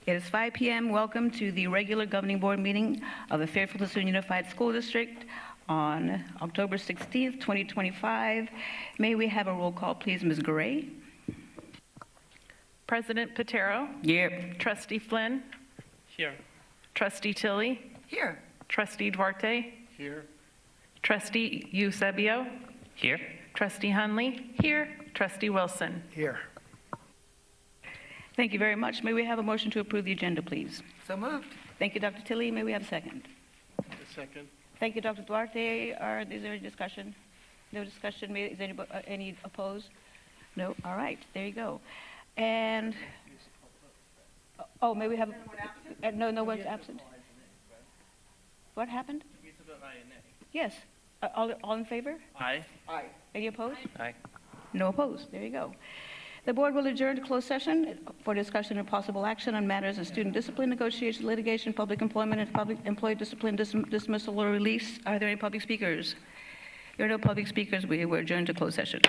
It is 5 p.m. Welcome to the regular governing board meeting of the Fairfield Sassoon Unified School District on October 16th, 2025. May we have a roll call, please, Ms. Gray? President Patero. Here. Trustee Flynn. Here. Trustee Tilley. Here. Trustee Duarte. Here. Trustee Eusebio. Here. Trustee Hunley. Here. Trustee Wilson. Here. Thank you very much. May we have a motion to approve the agenda, please? So moved. Thank you, Dr. Tilley. May we have a second? A second. Thank you, Dr. Duarte. Is there any discussion? No discussion. Is anybody any opposed? No? All right. There you go. And, oh, may we have, no one's absent? What happened? Yes. All in favor? Aye. Aye. Any opposed? Aye. No opposed. There you go. The board will adjourn to closed session for discussion and possible action on matters of student discipline, negotiation, litigation, public employment, and public employee discipline, dismissal, or release. Are there any public speakers? There are no public speakers. We will adjourn to closed session.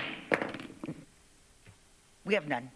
We have none.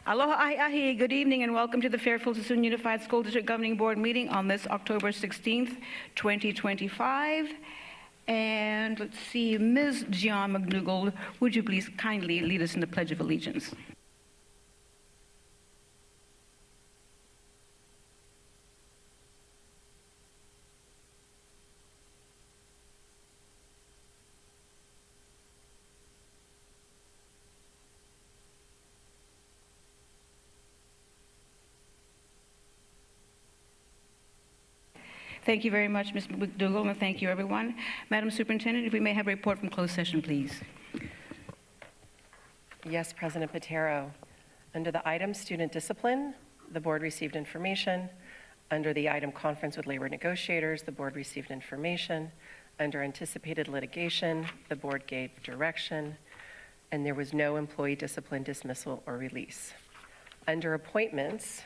Aloha ahi ahi, good evening and welcome to the Fairfield Sassoon Unified School District Governing Board meeting on this October 16th, 2025. And let's see, Ms. Gian McDougall, would you please kindly lead us in the Pledge of Allegiance? Thank you very much, Ms. McDougall, and thank you, everyone. Madam Superintendent, if we may have a report from closed session, please. Yes, President Patero. Under the item Student Discipline, the board received information. Under the item Conference with Labor Negotiators, the board received information. Under Anticipated Litigation, the board gave direction, and there was no employee discipline, dismissal, or release. Under Appointments,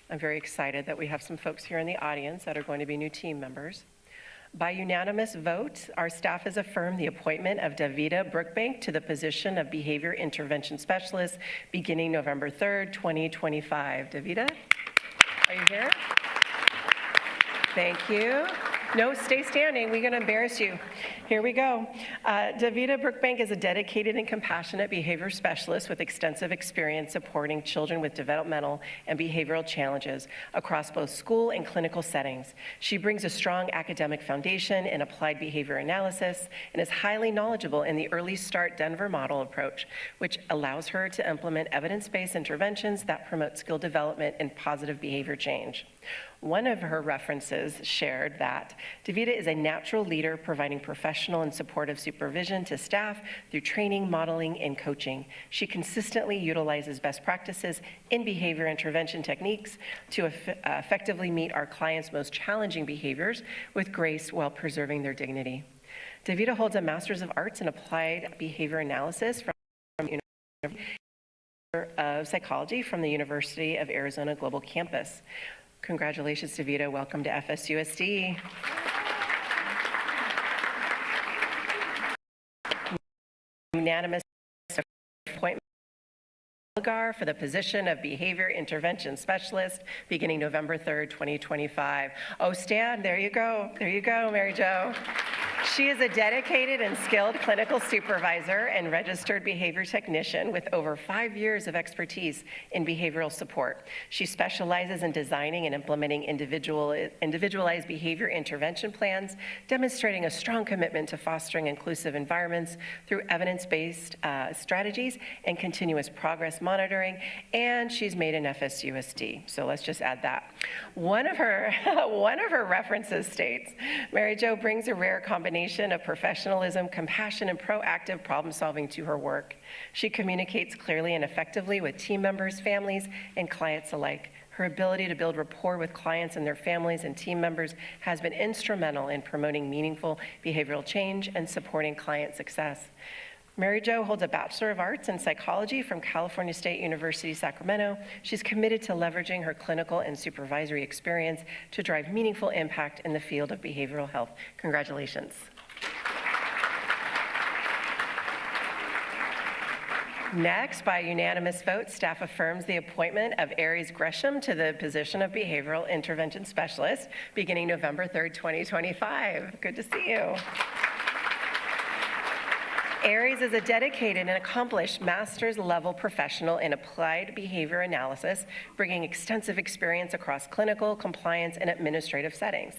I'm very excited that we have some folks here in the audience that are going to be new team members. By unanimous vote, our staff has affirmed the appointment of Davida Brookbank to the position of Behavior Intervention Specialist beginning November 3rd, 2025. Davida, are you here? Thank you. No, stay standing. We're going to embarrass you. Here we go. Davida Brookbank is a dedicated and compassionate behavior specialist with extensive experience supporting children with developmental and behavioral challenges across both school and clinical settings. She brings a strong academic foundation in applied behavior analysis and is highly knowledgeable in the Early Start Denver model approach, which allows her to implement evidence-based interventions that promote skill development and positive behavior change. One of her references shared that Davida is a natural leader providing professional and supportive supervision to staff through training, modeling, and coaching. She consistently utilizes best practices in behavior intervention techniques to effectively meet our clients' most challenging behaviors with grace while preserving their dignity. Davida holds a Master's of Arts in Applied Behavior Analysis from University of Psychology from the University of Arizona Global Campus. Congratulations, Davida. Welcome to FSUSD. Unanimous appointment for the position of Behavior Intervention Specialist beginning November 3rd, 2025. Oh, Stan, there you go. There you go, Mary Jo. She is a dedicated and skilled clinical supervisor and registered behavior technician with over 5 years of expertise in behavioral support. She specializes in designing and implementing individualized behavior intervention plans, demonstrating a strong commitment to fostering inclusive environments through evidence-based strategies and continuous progress monitoring, and she's made an FSUSD. So let's just add that. One of her references states, Mary Jo brings a rare combination of professionalism, compassion, and proactive problem solving to her work. She communicates clearly and effectively with team members, families, and clients alike. Her ability to build rapport with clients and their families and team members has been instrumental in promoting meaningful behavioral change and supporting client success. Mary Jo holds a Bachelor of Arts in Psychology from California State University, Sacramento. She's committed to leveraging her clinical and supervisory experience to drive meaningful impact in the field of behavioral health. Congratulations. Next, by unanimous vote, staff affirms the appointment of Aries Gresham to the position of Behavioral Intervention Specialist beginning November 3rd, 2025. Good to see you. Aries is a dedicated and accomplished master's level professional in applied behavior analysis, bringing extensive experience across clinical, compliance, and administrative settings.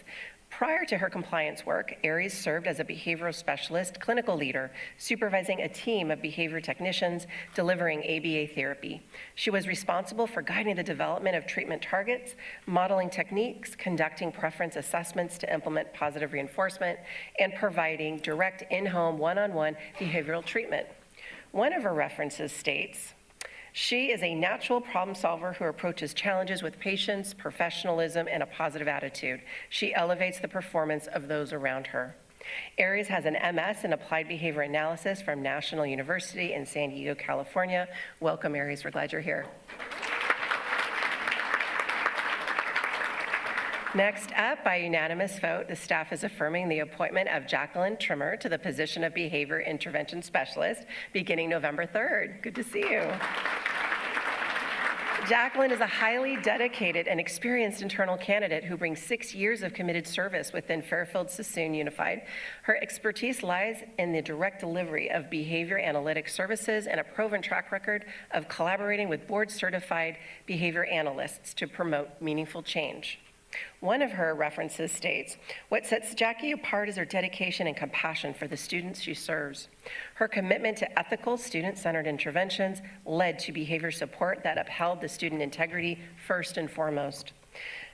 Prior to her compliance work, Aries served as a behavioral specialist clinical leader, supervising a team of behavior technicians delivering ABA therapy. She was responsible for guiding the development of treatment targets, modeling techniques, conducting preference assessments to implement positive reinforcement, and providing direct in-home one-on-one behavioral treatment. One of her references states, she is a natural problem solver who approaches challenges with patience, professionalism, and a positive attitude. She elevates the performance of those around her. Aries has an MS in Applied Behavior Analysis from National University in San Diego, California. Welcome, Aries. We're glad you're here. Next up, by unanimous vote, the staff is affirming the appointment of Jacqueline Trimmer to the position of Behavior Intervention Specialist beginning November 3rd. Good to see you. Jacqueline is a highly dedicated and experienced internal candidate who brings 6 years of committed service within Fairfield-Sassoon Unified. Her expertise lies in the direct delivery of behavior analytics services and a proven track record of collaborating with board-certified behavior analysts to promote meaningful change. One of her references states, "What sets Jackie apart is her dedication and compassion for the students she serves. Her commitment to ethical, student-centered interventions led to behavior support that upheld the student integrity first and foremost."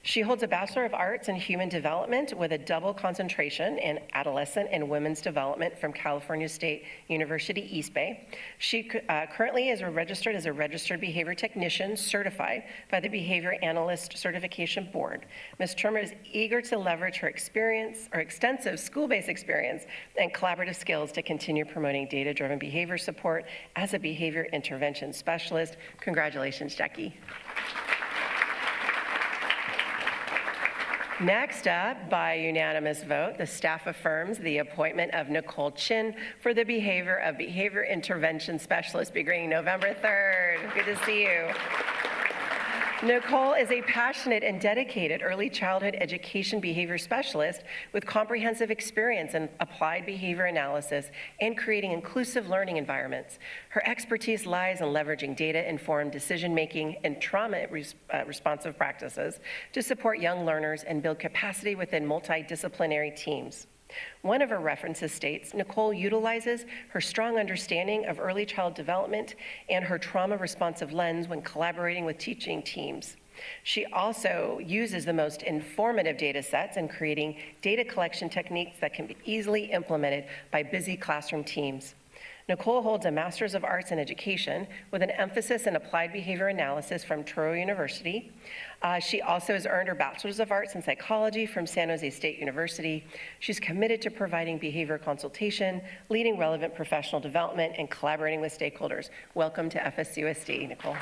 She holds a Bachelor of Arts in Human Development with a double concentration in adolescent and women's development from California State University, East Bay. She currently is registered as a registered behavior technician certified by the Behavior Analyst Certification Board. Ms. Trimmer is eager to leverage her experience, or extensive school-based experience and collaborative skills to continue promoting data-driven behavior support as a behavior intervention specialist. Congratulations, Jackie. Next up, by unanimous vote, the staff affirms the appointment of Nicole Chin for the behavior intervention specialist beginning November 3rd. Good to see you. Nicole is a passionate and dedicated early childhood education behavior specialist with comprehensive experience in applied behavior analysis and creating inclusive learning environments. Her expertise lies in leveraging data-informed decision-making and trauma-responsive practices to support young learners and build capacity within multidisciplinary teams. One of her references states, "Nicole utilizes her strong understanding of early child development and her trauma-responsive lens when collaborating with teaching teams. She also uses the most informative data sets in creating data collection techniques that can be easily implemented by busy classroom teams." Nicole holds a Master's of Arts in Education with an emphasis in applied behavior analysis from Touro University. She also has earned her Bachelor's of Arts in Psychology from San Jose State University. She's committed to providing behavior consultation, leading relevant professional development, and collaborating with stakeholders. Welcome to FSUSD, Nicole.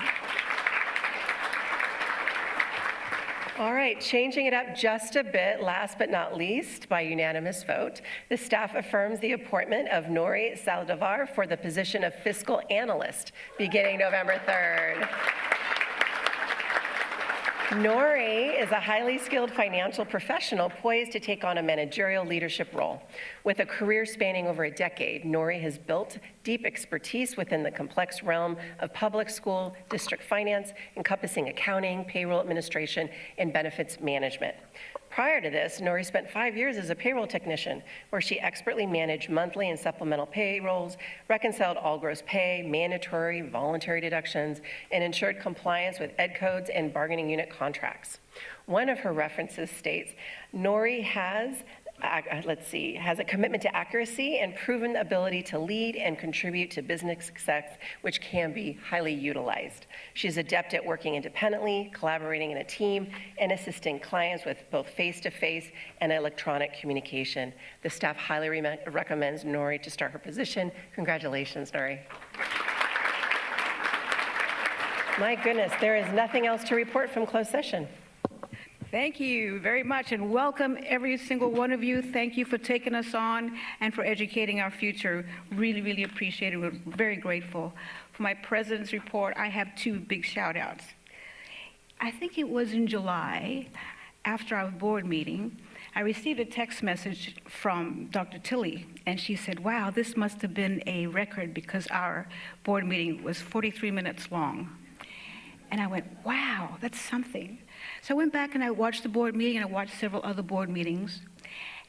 All right, changing it up just a bit, last but not least, by unanimous vote, the staff affirms the appointment of Nori Saldivar for the position of fiscal analyst beginning November 3rd. Nori is a highly skilled financial professional poised to take on a managerial leadership role. With a career spanning over a decade, Nori has built deep expertise within the complex realm of public school district finance, encompassing accounting, payroll administration, and benefits management. Prior to this, Nori spent 5 years as a payroll technician, where she expertly managed monthly and supplemental payrolls, reconciled all gross pay, mandatory, voluntary deductions, and ensured compliance with ed codes and bargaining unit contracts. One of her references states, Nori has a commitment to accuracy and proven ability to lead and contribute to business success, which can be highly utilized. She's adept at working independently, collaborating in a team, and assisting clients with both face-to-face and electronic communication. The staff highly recommends Nori to start her position. Congratulations, Nori. My goodness, there is nothing else to report from closed session. Thank you very much, and welcome every single one of you. Thank you for taking us on and for educating our future. Really, really appreciate it. We're very grateful. For my president's report, I have 2 big shout outs. I think it was in July, after our board meeting, I received a text message from Dr. Tilley, and she said, wow, this must have been a record because our board meeting was 43 minutes long. And I went, wow, that's something. So I went back and I watched the board meeting, and I watched several other board meetings,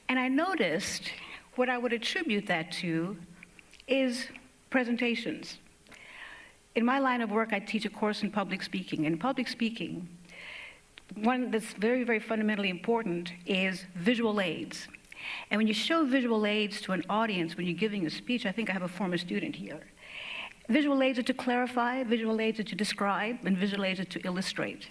and I noticed what I would attribute that to is presentations. In my line of work, I teach a course in public speaking. In public speaking, one that's very, very fundamentally important is visual aids. And when you show visual aids to an audience when you're giving a speech, I think I have a former student here. Visual aids are to clarify, visual aids are to describe, and visual aids are to illustrate.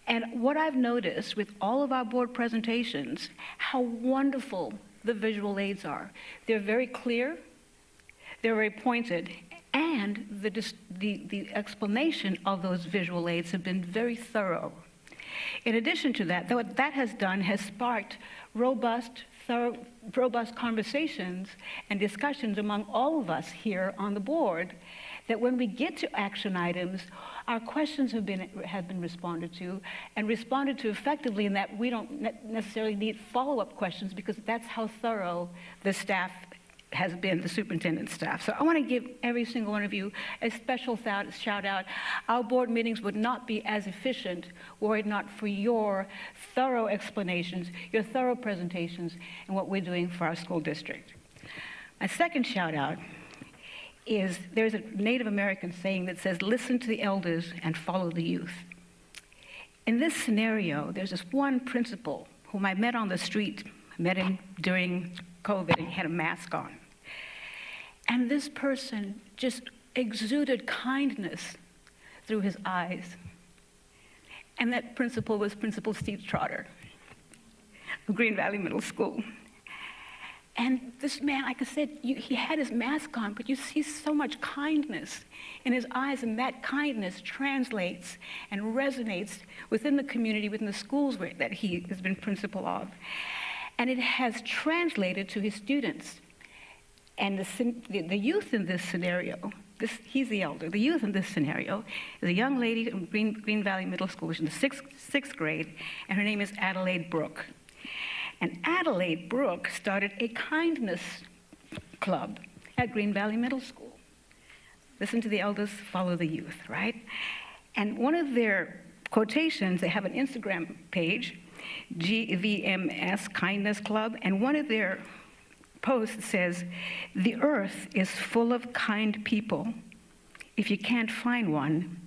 And what I've noticed with all of our board presentations, how wonderful the visual aids are. They're very clear, they're very pointed, and the explanation of those visual aids have been very thorough. In addition to that, what that has done has sparked robust conversations and discussions among all of us here on the board that when we get to action items, our questions have been responded to, and responded to effectively in that we don't necessarily need follow-up questions, because that's how thorough the staff has been, the superintendent's staff. So I want to give every single one of you a special shout out. Our board meetings would not be as efficient were it not for your thorough explanations, your thorough presentations, and what we're doing for our school district. My second shout out is there's a Native American saying that says, listen to the elders and follow the youth. In this scenario, there's this one principal whom I met on the street, met him during COVID, and he had a mask on. And this person just exuded kindness through his eyes. And that principal was Principal Steve Trotter of Green Valley Middle School. And this man, like I said, he had his mask on, but you see so much kindness in his eyes, and that kindness translates and resonates within the community, within the schools that he has been principal of. And it has translated to his students. And the youth in this scenario, he's the elder, the youth in this scenario is a young lady in Green Valley Middle School. She's in the sixth grade, and her name is Adelaide Brooke. And Adelaide Brooke started a kindness club at Green Valley Middle School. Listen to the elders, follow the youth, right? And one of their quotations, they have an Instagram page, GVMS Kindness Club, and one of their posts says, the earth is full of kind people. If you can't find one,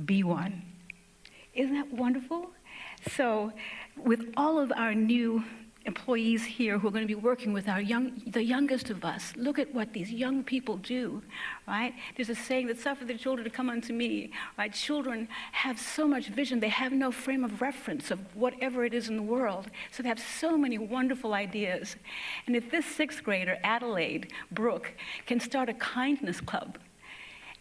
be one. Isn't that wonderful? So with all of our new employees here who are going to be working with the youngest of us, look at what these young people do, right? There's a saying that suffer the children to come unto me, right? Children have so much vision. They have no frame of reference of whatever it is in the world. So they have so many wonderful ideas. And if this sixth grader, Adelaide Brooke, can start a kindness club,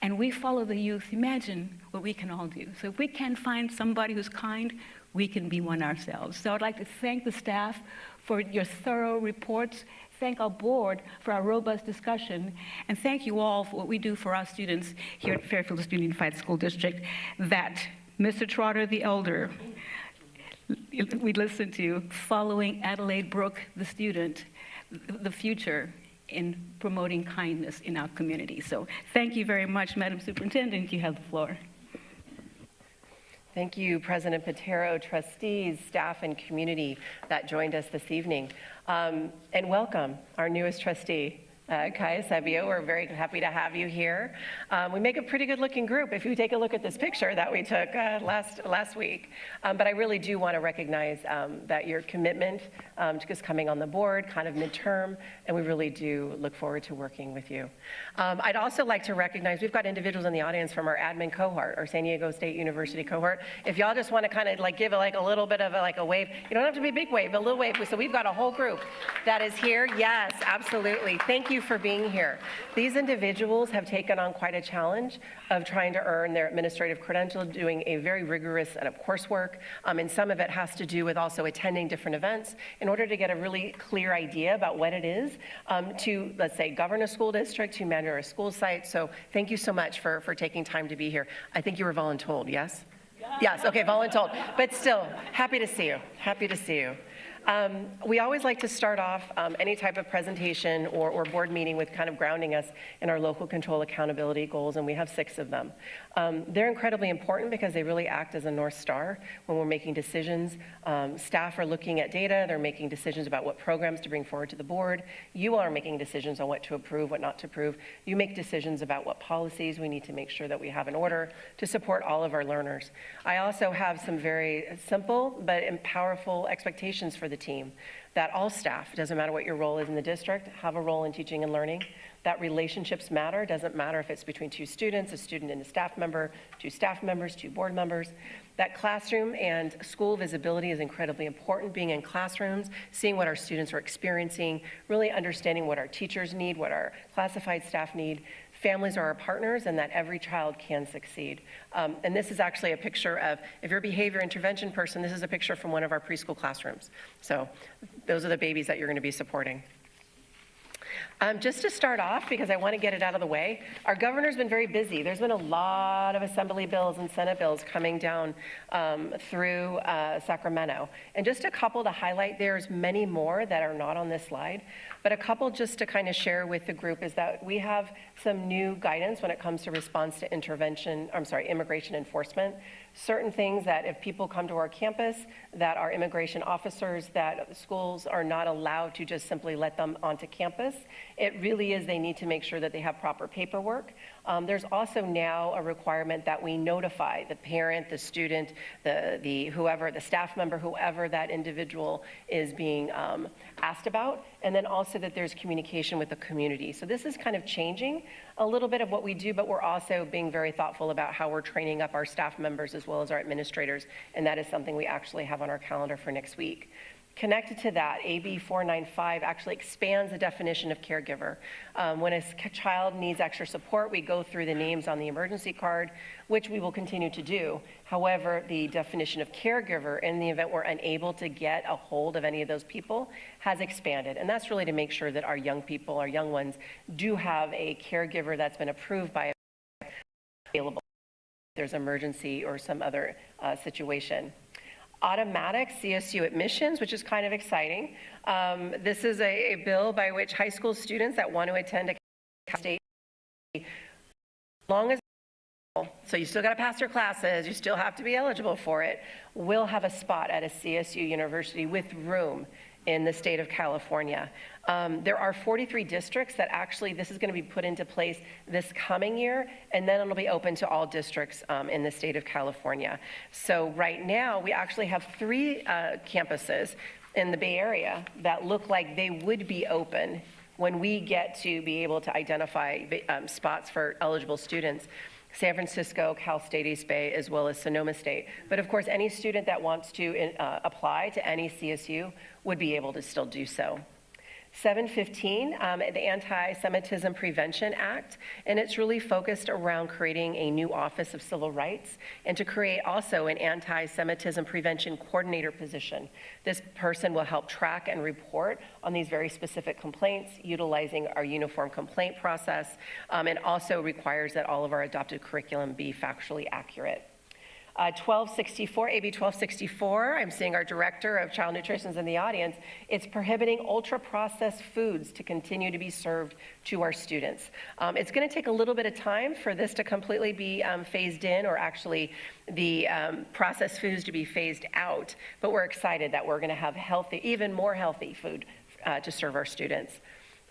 and we follow the youth, imagine what we can all do. So if we can find somebody who's kind, we can be one ourselves. So I'd like to thank the staff for your thorough reports, thank our board for our robust discussion, and thank you all for what we do for our students here at Fairfield Student Unified School District, that Mr. Trotter, the elder, we listen to, following Adelaide Brooke, the student, the future in promoting kindness in our community. So thank you very much, Madam Superintendent. You have the floor. Thank you, President Patero, trustees, staff, and community that joined us this evening. And welcome our newest trustee, Kai Eusebio. We're very happy to have you here. We make a pretty good looking group if you take a look at this picture that we took last week. But I really do want to recognize that your commitment to just coming on the board, kind of midterm, and we really do look forward to working with you. I'd also like to recognize, we've got individuals in the audience from our admin cohort, our San Diego State University cohort. If y'all just want to kind of like give a little bit of a wave, you don't have to be a big wave, but a little wave. So we've got a whole group that is here. Yes, absolutely. Thank you for being here. These individuals have taken on quite a challenge of trying to earn their administrative credential, doing a very rigorous set of coursework, and some of it has to do with also attending different events in order to get a really clear idea about what it is to, let's say, govern a school district, to manage a school site. So thank you so much for taking time to be here. I think you were voluntold, yes? Yes, okay, voluntold, but still, happy to see you, happy to see you. We always like to start off any type of presentation or board meeting with kind of grounding us in our local control accountability goals, and we have 6 of them. They're incredibly important because they really act as a North Star when we're making decisions. Staff are looking at data, they're making decisions about what programs to bring forward to the board. You are making decisions on what to approve, what not to approve. You make decisions about what policies we need to make sure that we have in order to support all of our learners. I also have some very simple but powerful expectations for the team, that all staff, doesn't matter what your role is in the district, have a role in teaching and learning, that relationships matter, doesn't matter if it's between 2 students, a student and a staff member, 2 staff members, 2 board members, that classroom and school visibility is incredibly important, being in classrooms, seeing what our students are experiencing, really understanding what our teachers need, what our classified staff need. Families are our partners, and that every child can succeed. And this is actually a picture of, if you're a behavior intervention person, this is a picture from one of our preschool classrooms. So those are the babies that you're going to be supporting. Just to start off, because I want to get it out of the way, our governor's been very busy. There's been a lot of assembly bills and Senate bills coming down through Sacramento. And just a couple to highlight, there's many more that are not on this slide, but a couple just to kind of share with the group is that we have some new guidance when it comes to response to immigration enforcement. Certain things that if people come to our campus that are immigration officers, that schools are not allowed to just simply let them onto campus. It really is they need to make sure that they have proper paperwork. There's also now a requirement that we notify the parent, the student, the whoever, the staff member, whoever that individual is being asked about, and then also that there's communication with the community. So this is kind of changing a little bit of what we do, but we're also being very thoughtful about how we're training up our staff members as well as our administrators, and that is something we actually have on our calendar for next week. Connected to that, AB 495 actually expands the definition of caregiver. When a child needs extra support, we go through the names on the emergency card, which we will continue to do. However, the definition of caregiver, in the event we're unable to get a hold of any of those people, has expanded. And that's really to make sure that our young people, our young ones, do have a caregiver that's been approved by available if there's emergency or some other situation. Automatic CSU admissions, which is kind of exciting. This is a bill by which high school students that want to attend a state, as long as, so you still got to pass your classes, you still have to be eligible for it, will have a spot at a CSU university with room in the state of California. There are 43 districts that actually, this is going to be put into place this coming year, and then it'll be open to all districts in the state of California. So right now, we actually have 3 campuses in the Bay Area that look like they would be open when we get to be able to identify spots for eligible students. San Francisco, Cal State East Bay, as well as Sonoma State. But of course, any student that wants to apply to any CSU would be able to still do so. 715, the Anti-Semitism Prevention Act, and it's really focused around creating a new Office of Civil Rights and to create also an Anti-Semitism Prevention Coordinator position. This person will help track and report on these very specific complaints, utilizing our uniform complaint process, and also requires that all of our adopted curriculum be factually accurate. 1264, AB 1264, I'm seeing our Director of Child Nutrition is in the audience. It's prohibiting ultra-processed foods to continue to be served to our students. It's going to take a little bit of time for this to completely be phased in, or actually the processed foods to be phased out, but we're excited that we're going to have healthy, even more healthy food to serve our students.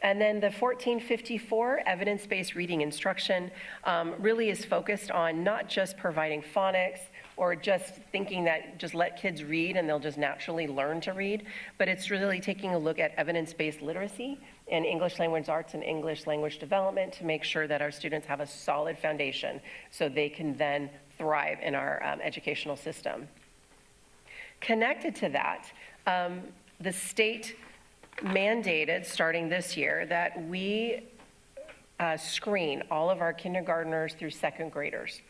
And then the 1454 evidence-based reading instruction really is focused on not just providing phonics or just thinking that just let kids read and they'll just naturally learn to read, but it's really taking a look at evidence-based literacy in English language arts and English language development to make sure that our students have a solid foundation so they can then thrive in our educational system. Connected to that, the state mandated starting this year that we screen all of our kindergartners through second graders.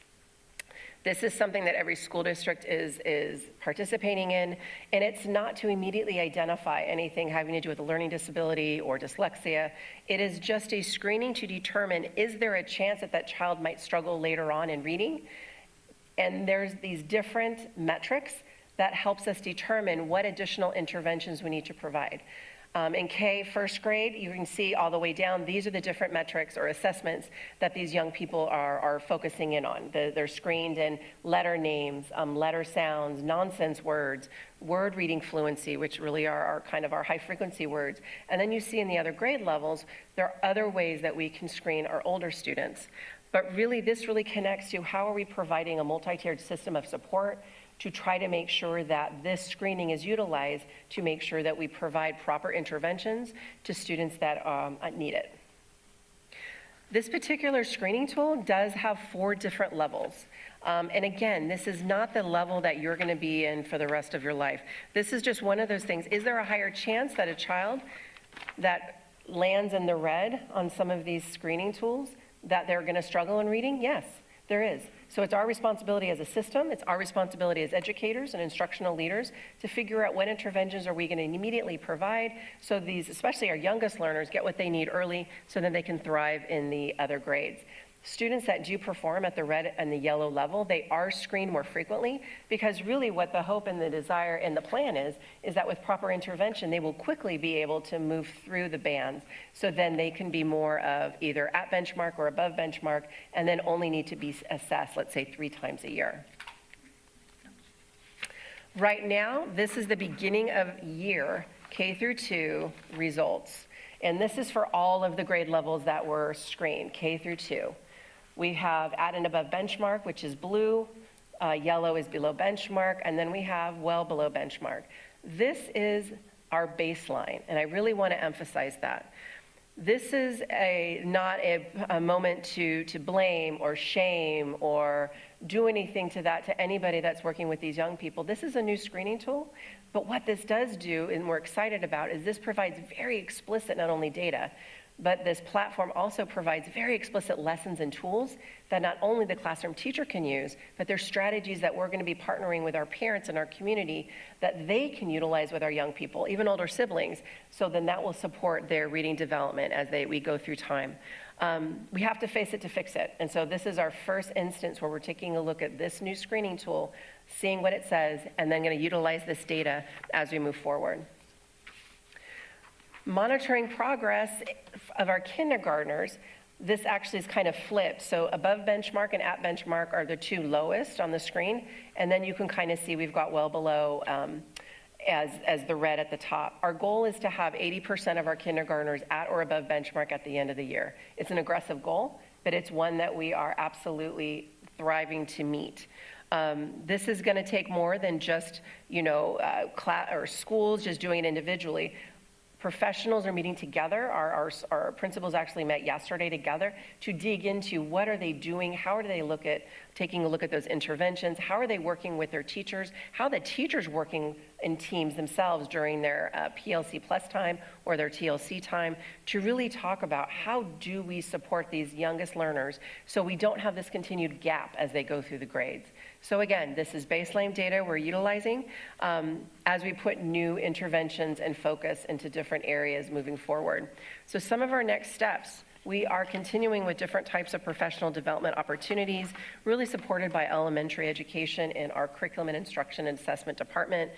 This is something that every school district is participating in, and it's not to immediately identify anything having to do with a learning disability or dyslexia. It is just a screening to determine, is there a chance that that child might struggle later on in reading? And there's these different metrics that helps us determine what additional interventions we need to provide. In K, first grade, you can see all the way down, these are the different metrics or assessments that these young people are focusing in on. They're screened in letter names, letter sounds, nonsense words, word reading fluency, which really are kind of our high frequency words. And then you see in the other grade levels, there are other ways that we can screen our older students. But really, this really connects to how are we providing a multi-tiered system of support to try to make sure that this screening is utilized to make sure that we provide proper interventions to students that need it. This particular screening tool does have 4 different levels. And again, this is not the level that you're going to be in for the rest of your life. This is just one of those things. Is there a higher chance that a child that lands in the red on some of these screening tools, that they're going to struggle in reading? Yes, there is. So it's our responsibility as a system, it's our responsibility as educators and instructional leaders to figure out what interventions are we going to immediately provide so these, especially our youngest learners, get what they need early so that they can thrive in the other grades. Students that do perform at the red and the yellow level, they are screened more frequently because really what the hope and the desire and the plan is that with proper intervention, they will quickly be able to move through the bands. So then they can be more of either at benchmark or above benchmark and then only need to be assessed, let's say 3 times a year. Right now, this is the beginning of year K through 2 results. And this is for all of the grade levels that were screened, K through 2. We have at and above benchmark, which is blue, yellow is below benchmark, and then we have well below benchmark. This is our baseline, and I really want to emphasize that. This is not a moment to blame or shame or do anything to that to anybody that's working with these young people. This is a new screening tool, but what this does do, and we're excited about, is this provides very explicit not only data, but this platform also provides very explicit lessons and tools that not only the classroom teacher can use, but there's strategies that we're going to be partnering with our parents and our community that they can utilize with our young people, even older siblings, so then that will support their reading development as we go through time. We have to face it to fix it. And so this is our first instance where we're taking a look at this new screening tool, seeing what it says, and then going to utilize this data as we move forward. Monitoring progress of our kindergartners, this actually is kind of flipped. So above benchmark and at benchmark are the 2 lowest on the screen. And then you can kind of see we've got well below as the red at the top. Our goal is to have 80% of our kindergartners at or above benchmark at the end of the year. It's an aggressive goal, but it's one that we are absolutely thriving to meet. This is going to take more than just, class or schools just doing it individually. Professionals are meeting together. Our principals actually met yesterday together to dig into what are they doing, how are they taking a look at those interventions, how are they working with their teachers, how are the teachers working in teams themselves during their PLC plus time or their TLC time to really talk about how do we support these youngest learners so we don't have this continued gap as they go through the grades. So again, this is baseline data we're utilizing as we put new interventions and focus into different areas moving forward. So some of our next steps, we are continuing with different types of professional development opportunities, really supported by elementary education in our curriculum and instruction and assessment department.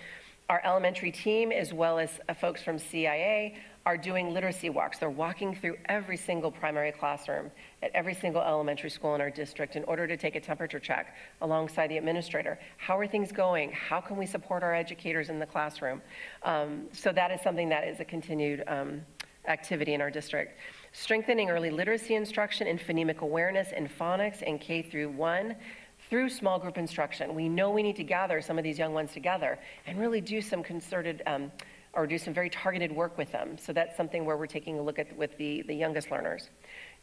Our elementary team, as well as folks from CIA, are doing literacy walks. They're walking through every single primary classroom at every single elementary school in our district in order to take a temperature check alongside the administrator. How are things going? How can we support our educators in the classroom? So that is something that is a continued activity in our district. Strengthening early literacy instruction and phonemic awareness in phonics in K through 1 through small group instruction. We know we need to gather some of these young ones together and really do some concerted or do some very targeted work with them. So that's something where we're taking a look at with the youngest learners.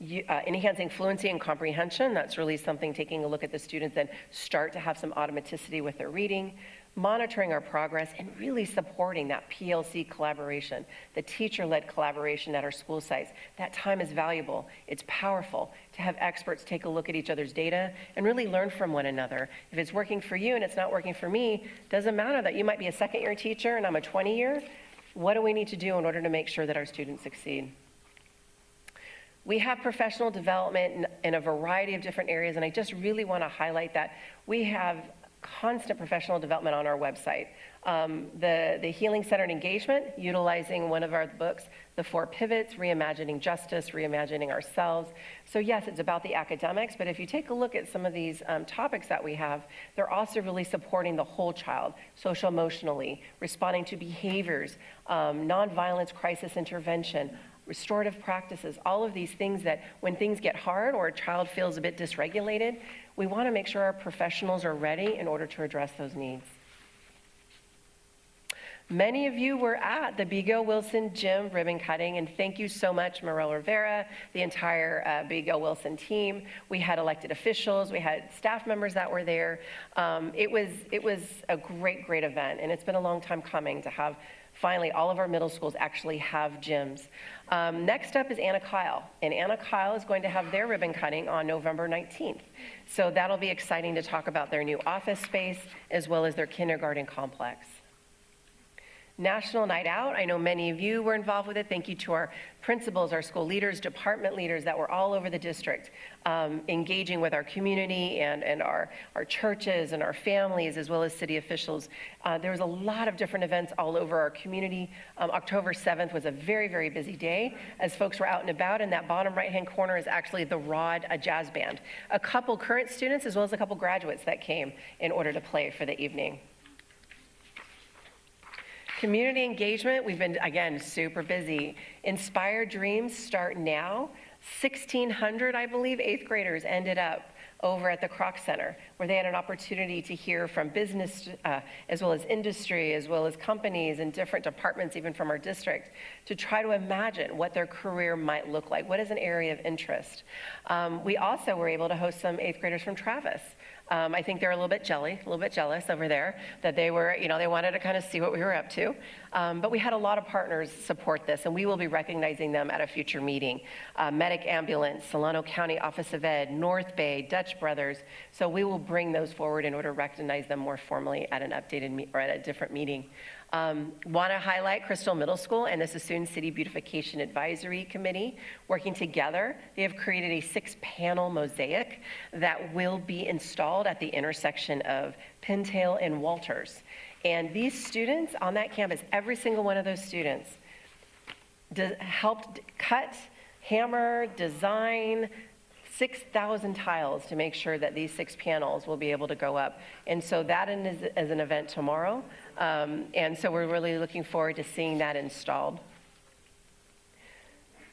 Enhancing fluency and comprehension, that's really something taking a look at the students that start to have some automaticity with their reading. Monitoring our progress and really supporting that PLC collaboration, the teacher-led collaboration at our school sites. That time is valuable. It's powerful to have experts take a look at each other's data and really learn from one another. If it's working for you and it's not working for me, doesn't matter that you might be a second-year teacher and I'm a 20-year. What do we need to do in order to make sure that our students succeed? We have professional development in a variety of different areas, and I just really want to highlight that we have constant professional development on our website. The Healing Centered Engagement, utilizing one of our books, The 4 Pivots, Reimagining Justice, Reimagining Ourselves. So yes, it's about the academics, but if you take a look at some of these topics that we have, they're also really supporting the whole child, social emotionally, responding to behaviors, nonviolence crisis intervention, restorative practices, all of these things that when things get hard or a child feels a bit dysregulated, we want to make sure our professionals are ready in order to address those needs. Many of you were at the Abigail Wilson Gym ribbon cutting, and thank you so much, Morel Rivera, the entire Abigail Wilson team. We had elected officials, we had staff members that were there. It was a great, great event, and it's been a long time coming to have Finally, all of our middle schools actually have gyms. Next up is Anna Kyle, and Anna Kyle is going to have their ribbon cutting on November 19th. So that'll be exciting to talk about their new office space as well as their kindergarten complex. National Night Out, I know many of you were involved with it. Thank you to our principals, our school leaders, department leaders that were all over the district, engaging with our community and our churches and our families, as well as city officials. There was a lot of different events all over our community. October 7th was a very, very busy day as folks were out and about. In that bottom right-hand corner is actually the Rod, a jazz band. A couple current students as well as a couple graduates that came in order to play for the evening. Community engagement, we've been, again, super busy. Inspired Dreams start now. 1,600, I believe, 8th graders ended up over at the Kroc Center, where they had an opportunity to hear from business, as well as industry, as well as companies and different departments, even from our district, to try to imagine what their career might look like. What is an area of interest? We also were able to host some 8th graders from Travis. I think they're a little bit jealous over there that they were, they wanted to kind of see what we were up to. But we had a lot of partners support this, and we will be recognizing them at a future meeting. Medic Ambulance, Solano County Office of Ed, North Bay, Dutch Brothers. So we will bring those forward in order to recognize them more formally at an updated or at a different meeting. Want to highlight Crystal Middle School and the Suisun City Beautification Advisory Committee working together. They have created a 6-panel mosaic that will be installed at the intersection of Pintail and Walters. And these students on that campus, every single one of those students, helped cut, hammer, design 6,000 tiles to make sure that these 6 panels will be able to go up. And so that is an event tomorrow. And so we're really looking forward to seeing that installed.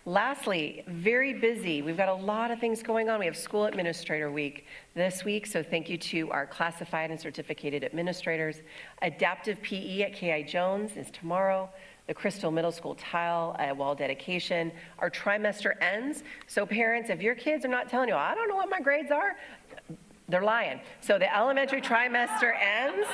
Lastly, very busy. We've got a lot of things going on. We have School Administrator Week this week, so thank you to our classified and certificated administrators. Adaptive PE at K.I. Jones is tomorrow. The Crystal Middle School tile wall dedication. Our trimester ends, so parents, if your kids are not telling you, I don't know what my grades are, they're lying. So the elementary trimester ends.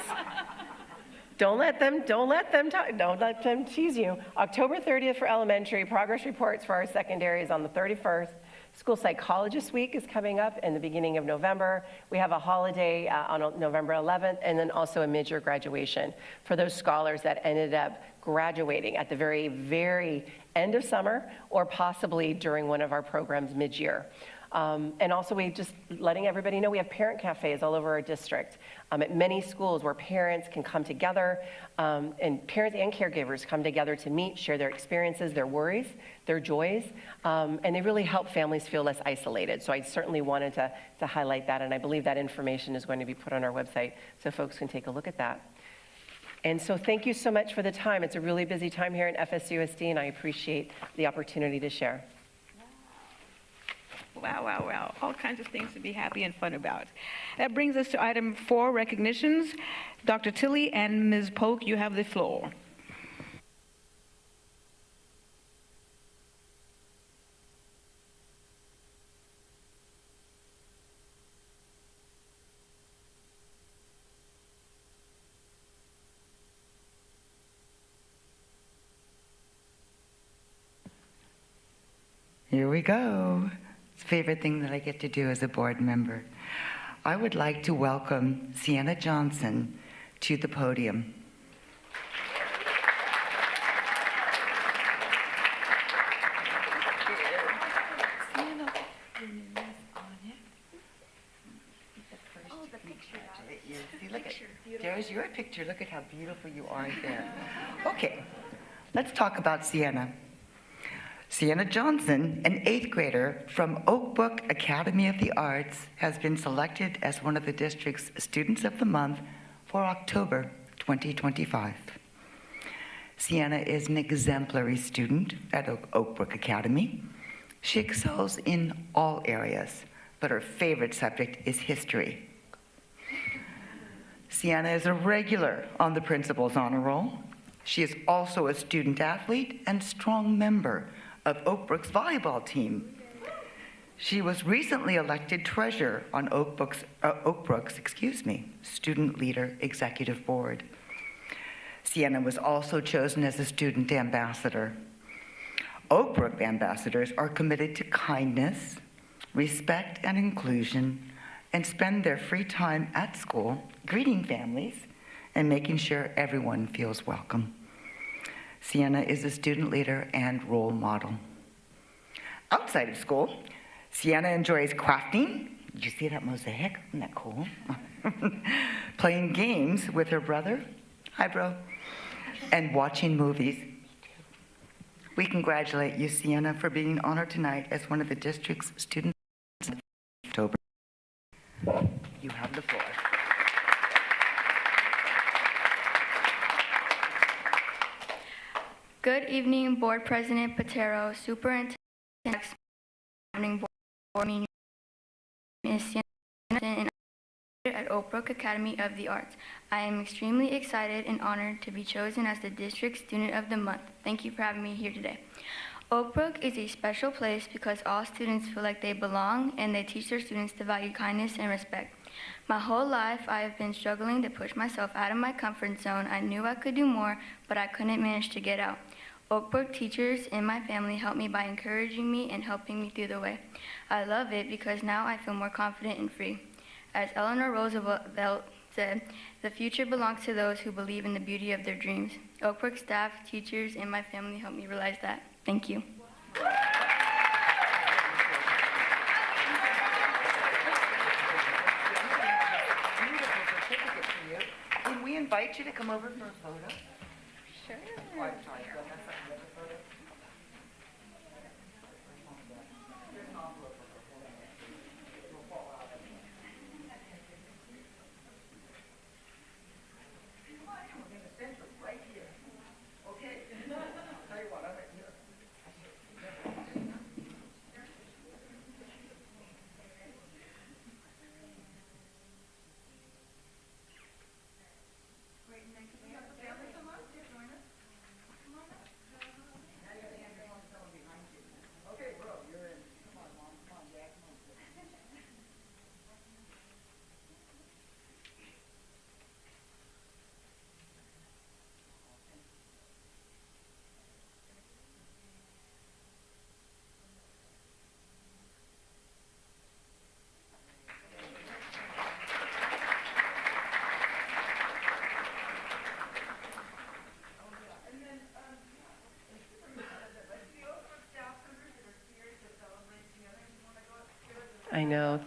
Don't let them tease you. October 30th for elementary, progress reports for our secondary is on the 31st. School Psychologist Week is coming up in the beginning of November. We have a holiday on November 11th, and then also a mid-year graduation for those scholars that ended up graduating at the very, very end of summer or possibly during one of our programs mid-year. And also we just letting everybody know we have parent cafes all over our district at many schools where parents can come together and parents and caregivers come together to meet, share their experiences, their worries, their joys, and they really help families feel less isolated. So I certainly wanted to highlight that, and I believe that information is going to be put on our website so folks can take a look at that. And so thank you so much for the time. It's a really busy time here in FSUSD, and I appreciate the opportunity to share. Wow. All kinds of things to be happy and fun about. That brings us to item 4, recognitions. Dr. Tilley and Ms. Polk, you have the floor. Here we go. It's the favorite thing that I get to do as a board member. I would like to welcome Sienna Johnson to the podium. Sienna, your name is on it. The picture. See, look at, there's your picture. Look at how beautiful you are there. Okay, let's talk about Sienna. Sienna Johnson, an 8th grader from Oak Brook Academy of the Arts, has been selected as one of the district's Students of the Month for October 2025. Sienna is an exemplary student at Oak Brook Academy. She excels in all areas, but her favorite subject is history. Sienna is a regular on the principal's honor roll. She is also a student athlete and strong member of Oak Brook's volleyball team. She was recently elected treasurer on Oak Brook's Student Leader Executive Board. Sienna was also chosen as a student ambassador. Oak Brook ambassadors are committed to kindness, respect, and inclusion, and spend their free time at school greeting families and making sure everyone feels welcome. Sienna is a student leader and role model. Outside of school, Sienna enjoys crafting. Did you see that mosaic? Isn't that cool? Playing games with her brother. Hi, bro. And watching movies. We congratulate you, Sienna, for being honored tonight as one of the district's students of October. You have the floor. Good evening, Board President Patero, Superintendent Board meeting, Ms. Sienna, and at Oak Brook Academy of the Arts. I am extremely excited and honored to be chosen as the District Student of the Month. Thank you for having me here today. Oak Brook is a special place because all students feel like they belong and they teach their students to value kindness and respect. My whole life, I have been struggling to push myself out of my comfort zone. I knew I could do more, but I couldn't manage to get out. Oak Brook teachers and my family helped me by encouraging me and helping me through the way. I love it because now I feel more confident and free. As Eleanor Roosevelt said, the future belongs to those who believe in the beauty of their dreams. Oak Brook staff, teachers, and my family helped me realize that. Thank you. Beautiful certificate for you. Can we invite you to come over for a photo? Sure. Oh, I'm sorry, go ahead. Another photo? I know.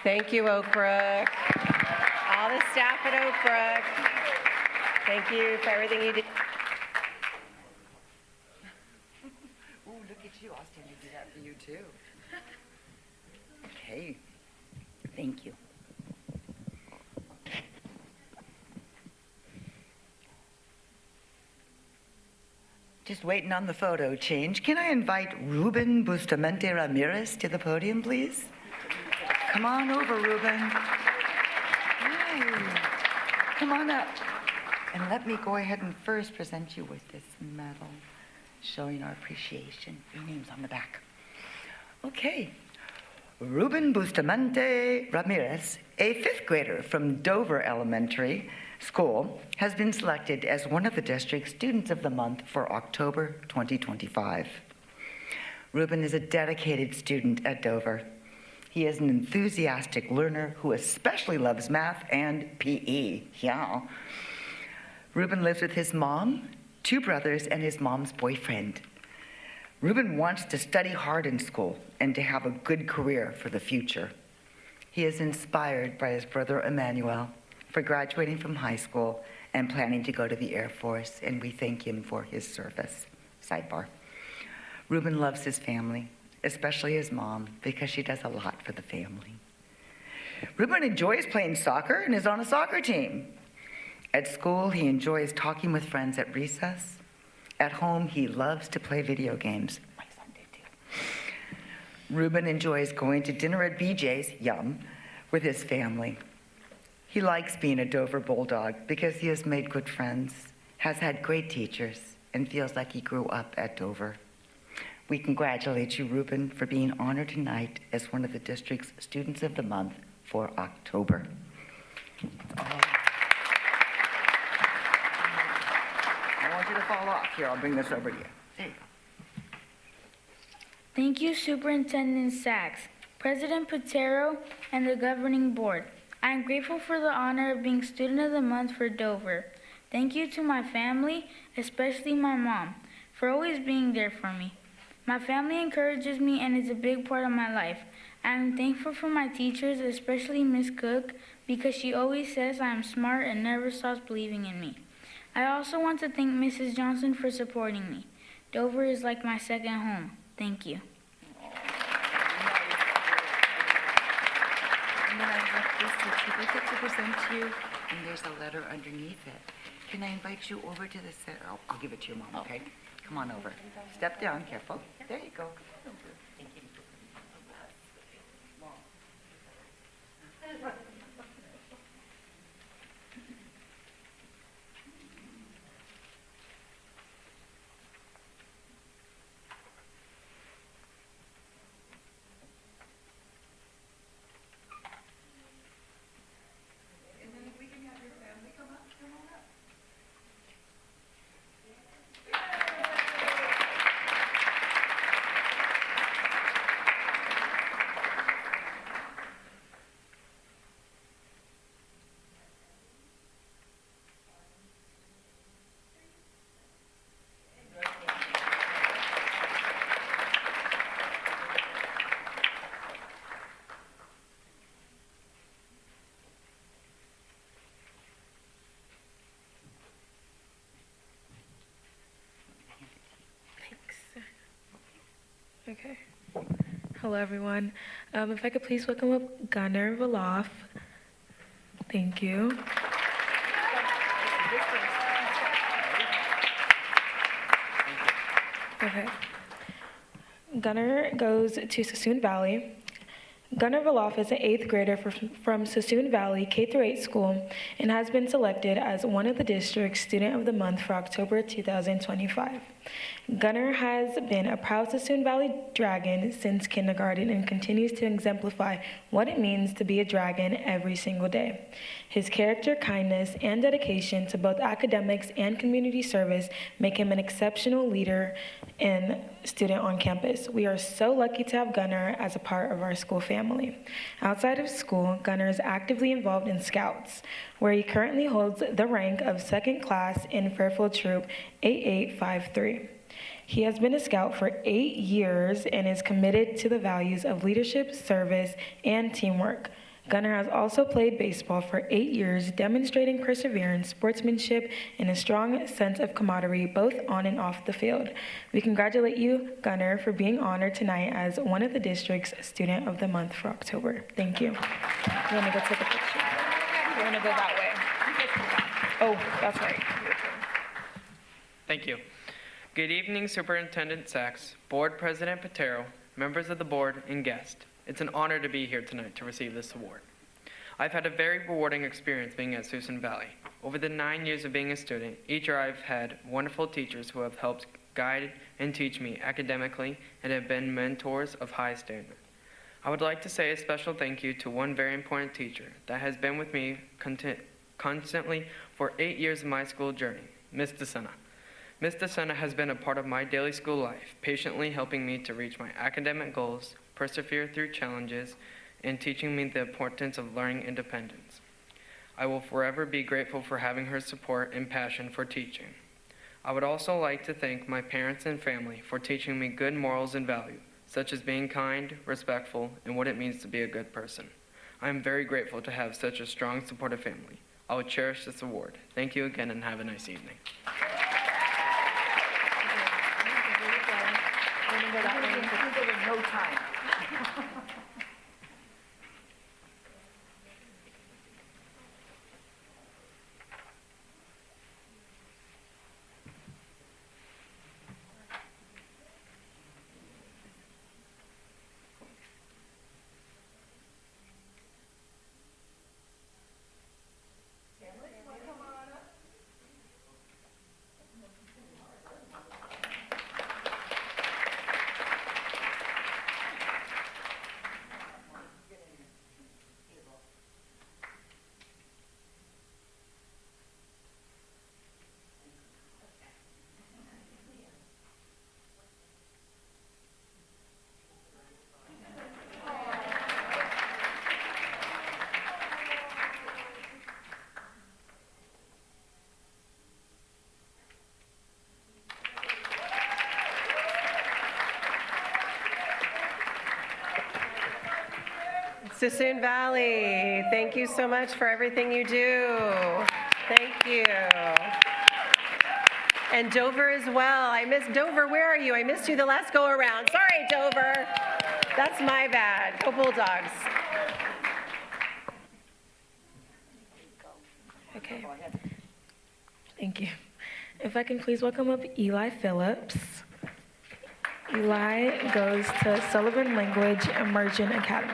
Thank you, Oak Brook. All the staff at Oak Brook. Thank you for everything you did. Ooh, look at you, Austin, we do that for you too. Okay, thank you. Just waiting on the photo change. Can I invite Ruben Bustamante Ramirez to the podium, please? Come on over, Ruben. Hi. Come on up. And let me go ahead and first present you with this medal showing our appreciation. Your name's on the back. Okay. Ruben Bustamante Ramirez, a fifth grader from Dover Elementary School, has been selected as one of the district's Students of the Month for October 2025. Ruben is a dedicated student at Dover. He is an enthusiastic learner who especially loves math and PE. Yeah. Ruben lives with his mom, two brothers, and his mom's boyfriend. Ruben wants to study hard in school and to have a good career for the future. He is inspired by his brother Emmanuel for graduating from high school and planning to go to the Air Force, and we thank him for his service. Sidebar. Ruben loves his family, especially his mom, because she does a lot for the family. Ruben enjoys playing soccer and is on a soccer team. At school, he enjoys talking with friends at recess. At home, he loves to play video games. My son did too. Ruben enjoys going to dinner at BJ's, yum, with his family. He likes being a Dover Bulldog because he has made good friends, has had great teachers, and feels like he grew up at Dover. We congratulate you, Ruben, for being honored tonight as one of the district's Students of the Month for October. Here, I'll bring this over to you. There you go. Thank you, Superintendent Sachs, President Patero, and the governing board. I am grateful for the honor of being Student of the Month for Dover. Thank you to my family, especially my mom, for always being there for me. My family encourages me and is a big part of my life. I am thankful for my teachers, especially Miss Cook, because she always says I am smart and never stops believing in me. I also want to thank Mrs. Johnson for supporting me. Dover is like my second home. Thank you. And then I have this certificate to present to you, and there's a letter underneath it. Can I invite you over to the center? I'll give it to your mom, okay? Come on over. Step down, careful. There you go. Okay. Hello, everyone. If I could please welcome up Gunnar Voloff. Thank you. Okay. Gunnar goes to Sassoon Valley. Gunnar Voloff is an 8th grader from Sassoon Valley K-8 school and has been selected as one of the district's Student of the Month for October 2025. Gunnar has been a proud Sassoon Valley Dragon since kindergarten and continues to exemplify what it means to be a dragon every single day. His character, kindness, and dedication to both academics and community service make him an exceptional leader and student on campus. We are so lucky to have Gunnar as a part of our school family. Outside of school, Gunnar is actively involved in Scouts, where he currently holds the rank of 2nd class in Fairfield Troop 8853. He has been a Scout for 8 years and is committed to the values of leadership, service, and teamwork. Gunnar has also played baseball for 8 years, demonstrating perseverance, sportsmanship, and a strong sense of camaraderie both on and off the field. We congratulate you, Gunnar, for being honored tonight as one of the district's Student of the Month for October. Thank you. You want to go take a picture? We're going to go that way. Oh, that's right. Thank you. Good evening, Superintendent Sachs, Board President Patero, members of the board, and guests. It's an honor to be here tonight to receive this award. I've had a very rewarding experience being at Sassoon Valley. Over the 9 years of being a student, each year I've had wonderful teachers who have helped guide and teach me academically and have been mentors of high standard. I would like to say a special thank you to one very important teacher that has been with me constantly for 8 years of my school journey, Ms. DeSena. Ms. DeSena has been a part of my daily school life, patiently helping me to reach my academic goals, persevere through challenges, and teaching me the importance of learning independence. I will forever be grateful for having her support and passion for teaching. I would also like to thank my parents and family for teaching me good morals and values, such as being kind, respectful, and what it means to be a good person. I am very grateful to have such a strong, supportive family. I will cherish this award. Thank you again and have a nice evening. No time. Sassoon Valley, thank you so much for everything you do. Thank you. And Dover as well. I missed Dover. Where are you? I missed you the last go around. Sorry, Dover. That's my bad. Go Bulldogs. Okay. Thank you. If I can please welcome up Eli Phillips. Eli goes to Sullivan Language Immersion Academy.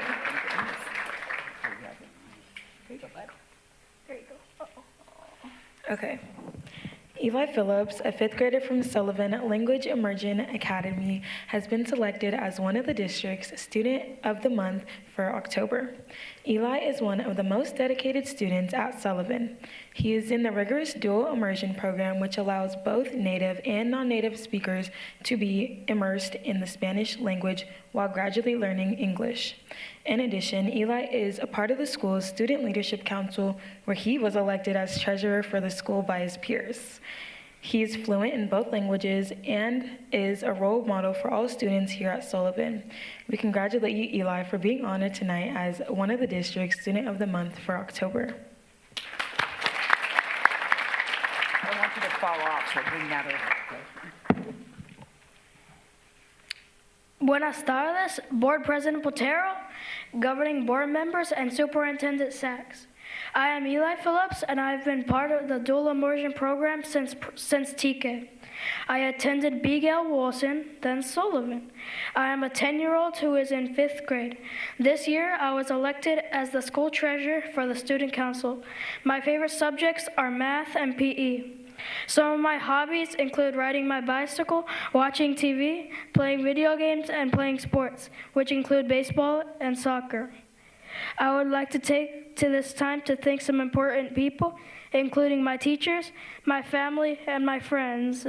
Okay. Eli Phillips, a fifth grader from Sullivan Language Immersion Academy, has been selected as one of the district's Student of the Month for October. Eli is one of the most dedicated students at Sullivan. He is in the rigorous dual immersion program, which allows both native and non-native speakers to be immersed in the Spanish language while gradually learning English. In addition, Eli is a part of the school's Student Leadership Council, where he was elected as treasurer for the school by his peers. He is fluent in both languages and is a role model for all students here at Sullivan. We congratulate you, Eli, for being honored tonight as one of the district's Student of the Month for October. I want you to follow up, so bring that over. Buenas tardes, Board President Potero, Governing Board members, and Superintendent Sachs. I am Eli Phillips, and I've been part of the dual immersion program since TK. I attended Bigel Wilson, then Sullivan. I am a 10-year-old who is in 5th grade. This year, I was elected as the school treasurer for the student council. My favorite subjects are math and PE. Some of my hobbies include riding my bicycle, watching TV, playing video games, and playing sports, which include baseball and soccer. I would like to take this time to thank some important people, including my teachers, my family, and my friends,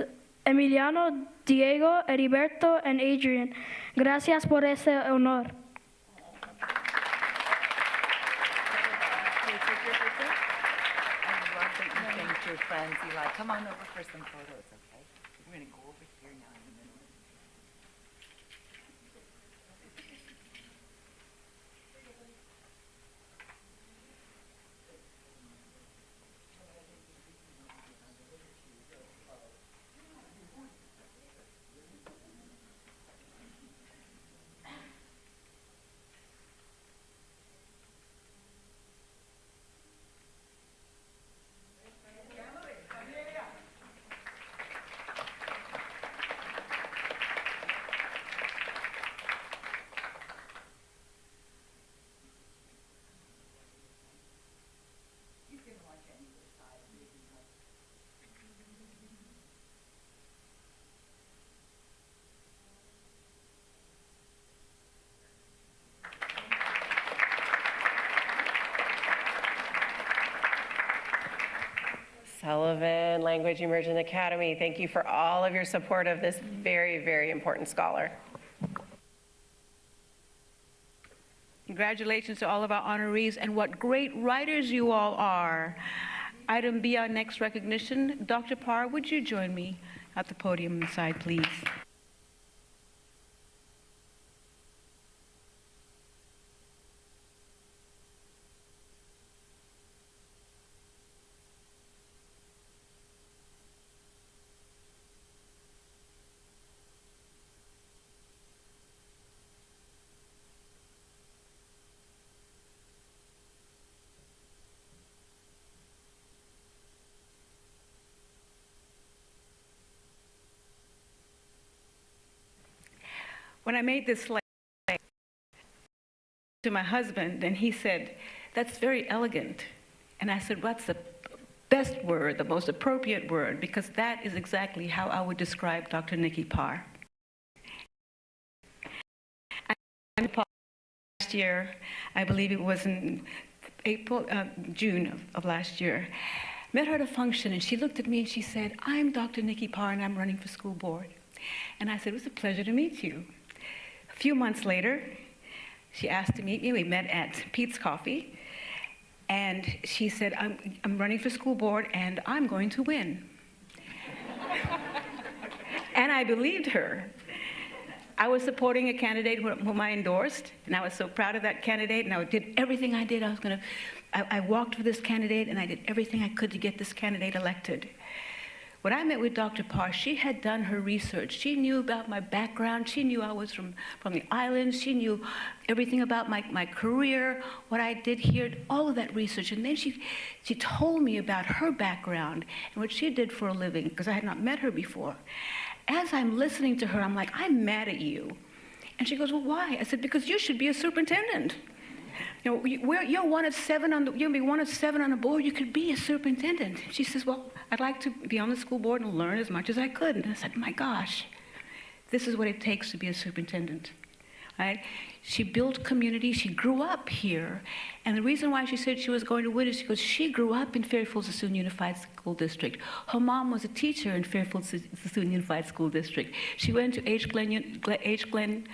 Emiliano, Diego, Heriberto, and Adrian. Gracias por ese honor. Thank your friends, Eli. Come on over for some photos, okay? We're going to go over here now in a minute. Sullivan Language Immersion Academy, thank you for all of your support of this very, very important scholar. Congratulations to all of our honorees, and what great writers you all are. Item B, our next recognition. Dr. Parr, would you join me at the podium inside, please? When I made this slide to my husband, and he said, "That's very elegant." And I said, "What's the best word, the most appropriate word?" Because that is exactly how I would describe Dr. Nikki Parr. Last year, I believe it was in June of last year, met her at a function, and she looked at me and she said, "I'm Dr. Nikki Parr, and I'm running for school board." And I said, "It was a pleasure to meet you." A few months later, she asked to meet me. We met at Pete's Coffee, and she said, I'm running for school board, and I'm going to win." And I believed her. I was supporting a candidate whom I endorsed, and I was so proud of that candidate, and I did everything I did. I walked for this candidate, and I did everything I could to get this candidate elected. When I met with Dr. Parr, she had done her research. She knew about my background. She knew I was from the islands. She knew everything about my career, what I did here, all of that research. And then she told me about her background and what she did for a living, because I had not met her before. As I'm listening to her, I'm like, I'm mad at you. And she goes, well, why? I said, because you should be a superintendent. You know, you're one of 7 on the, you'll be one of 7 on the board. You could be a superintendent. She says, well, I'd like to be on the school board and learn as much as I could. And I said, my gosh, this is what it takes to be a superintendent. Right? She built community. She grew up here. And the reason why she said she was going to win is because she grew up in Fairfield Sassoon Unified School District. Her mom was a teacher in Fairfield Sassoon Unified School District. She went to H. Glen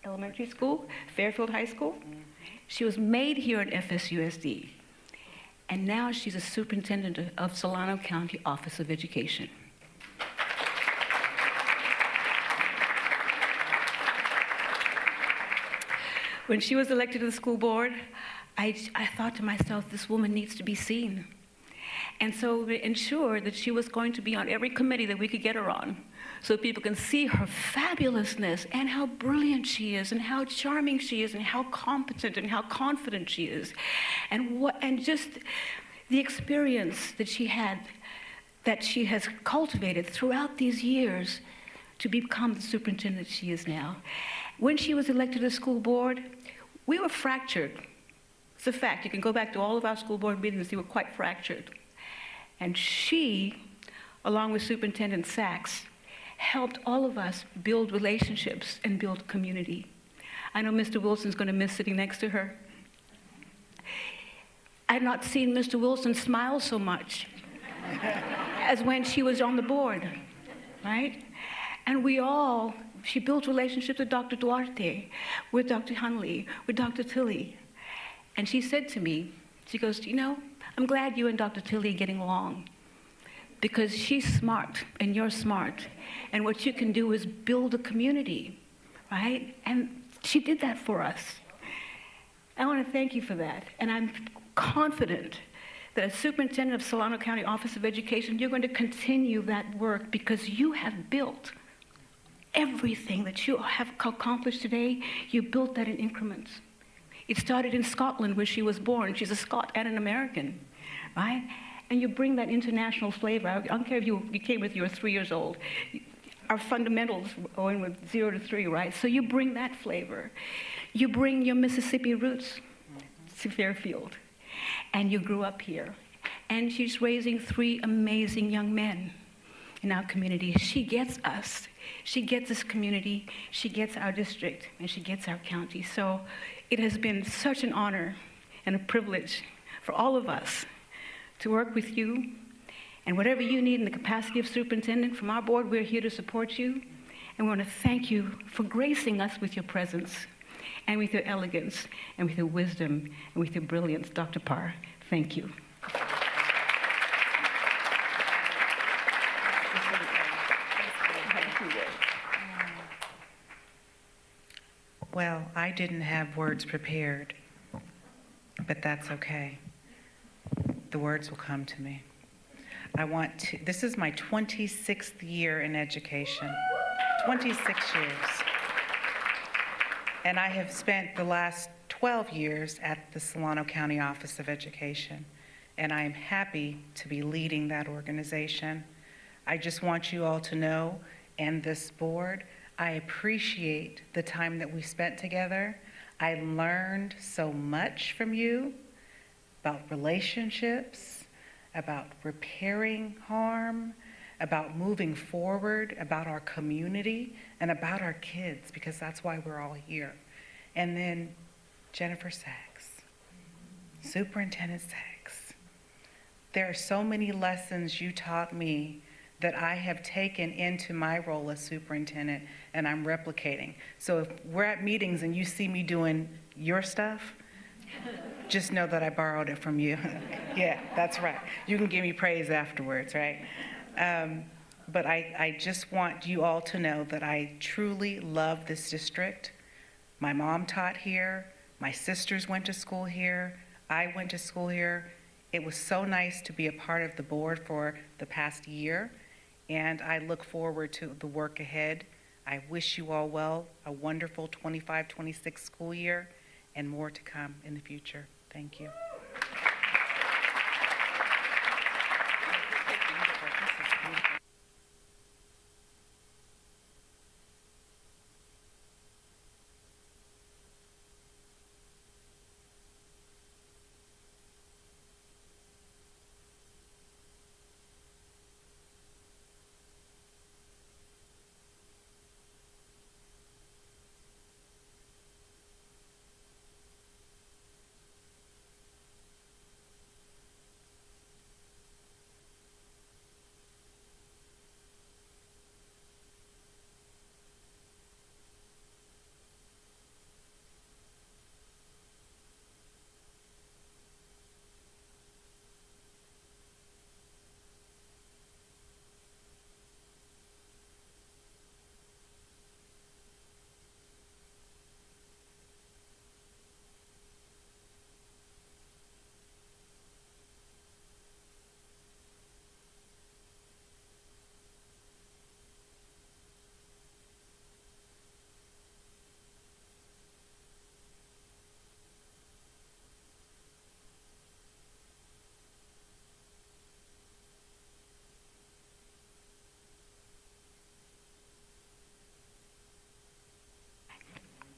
Elementary School, Fairfield High School. She was made here at FSUSD. And now she's a superintendent of Solano County Office of Education. When she was elected to the school board, I thought to myself, this woman needs to be seen. And so we ensured that she was going to be on every committee that we could get her on, so people can see her fabulousness and how brilliant she is and how charming she is and how competent and how confident she is. And just the experience that she had, that she has cultivated throughout these years to become the superintendent she is now. When she was elected to the school board, we were fractured. It's a fact. You can go back to all of our school board meetings and see we're quite fractured. And she, along with Superintendent Sachs, helped all of us build relationships and build community. I know Mr. Wilson's going to miss sitting next to her. I had not seen Mr. Wilson smile so much as when she was on the board, right? And she built relationships with Dr. Duarte, with Dr. Hunley, with Dr. Tilley. And she said to me, she goes, you know, I'm glad you and Dr. Tilley are getting along, because she's smart and you're smart. And what you can do is build a community, right? And she did that for us. I want to thank you for that. And I'm confident that as superintendent of Solano County Office of Education, you're going to continue that work, because you have built everything that you have accomplished today. You built that in increments. It started in Scotland, where she was born. She's a Scot and an American, right? And you bring that international flavor. I don't care if you came with you were 3 years old. Our fundamentals go in with 0 to 3, right? So you bring that flavor. You bring your Mississippi roots to Fairfield. And you grew up here. And she's raising 3 amazing young men in our community. She gets us. She gets this community. She gets our district. And she gets our county. So it has been such an honor and a privilege for all of us to work with you. And whatever you need in the capacity of superintendent from our board, we're here to support you. And we want to thank you for gracing us with your presence and with your elegance and with your wisdom and with your brilliance, Dr. Parr. Thank you. Well, I didn't have words prepared, but that's okay. The words will come to me. This is my 26th year in education, 26 years. And I have spent the last 12 years at the Solano County Office of Education, and I am happy to be leading that organization. I just want you all to know, and this board, I appreciate the time that we spent together. I learned so much from you about relationships, about repairing harm, about moving forward, about our community, and about our kids, because that's why we're all here. And then Jennifer Sachs, Superintendent Sachs. There are so many lessons you taught me that I have taken into my role as superintendent, and I'm replicating. So if we're at meetings and you see me doing your stuff, just know that I borrowed it from you. Yeah, that's right. You can give me praise afterwards, right? but I just want you all to know that I truly love this district. My mom taught here. My sisters went to school here. I went to school here. It was so nice to be a part of the board for the past year, and I look forward to the work ahead. I wish you all well, a wonderful 25-26 school year, and more to come in the future. Thank you.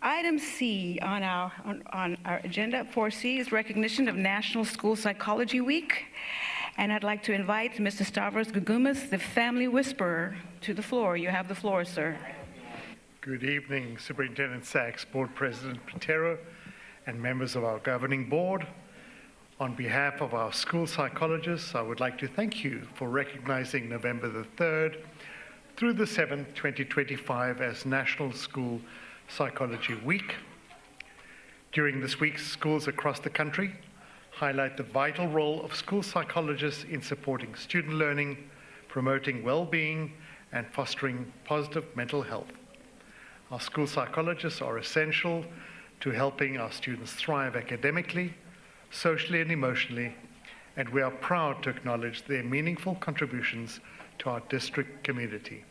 Item C on our agenda, 4C, is recognition of National School Psychology Week. And I'd like to invite Mr. Stavros Gugumas, the family whisperer, to the floor. You have the floor, sir. Good evening, Superintendent Sachs, Board President Patero, and members of our governing board. On behalf of our school psychologists, I would like to thank you for recognizing November the 3rd through the 7th, 2025 as National School Psychology Week. During this week, schools across the country highlight the vital role of school psychologists in supporting student learning, promoting well-being, and fostering positive mental health. Our school psychologists are essential to helping our students thrive academically, socially, and emotionally, and we are proud to acknowledge their meaningful contributions to our district community.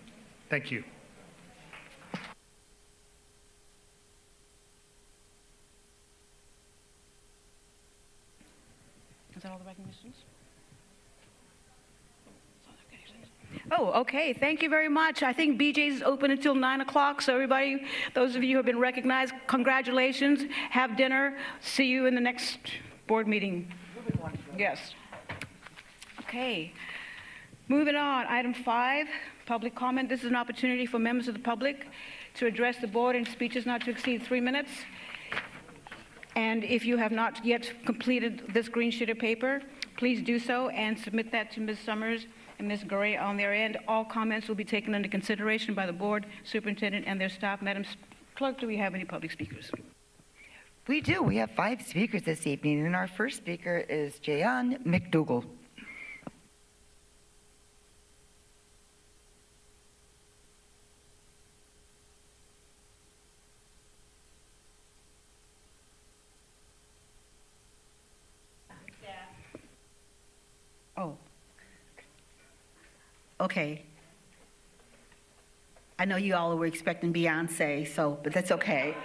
Thank you. Is that all the recognitions? Oh, okay. Thank you very much. I think BJ's is open until 9 o'clock. So everybody, those of you who have been recognized, congratulations. Have dinner. See you in the next board meeting. Yes. Okay. Moving on. Item 5, public comment. This is an opportunity for members of the public to address the board in speeches not to exceed 3 minutes. And if you have not yet completed this green sheet of paper, please do so and submit that to Ms. Summers and Ms. Gray on their end. All comments will be taken into consideration by the board, superintendent, and their staff. Madam Clerk, do we have any public speakers? We do. We have 5 speakers this evening, and our first speaker is Jayan McDougall. Oh. Okay. I know you all were expecting Beyonce, but that's okay.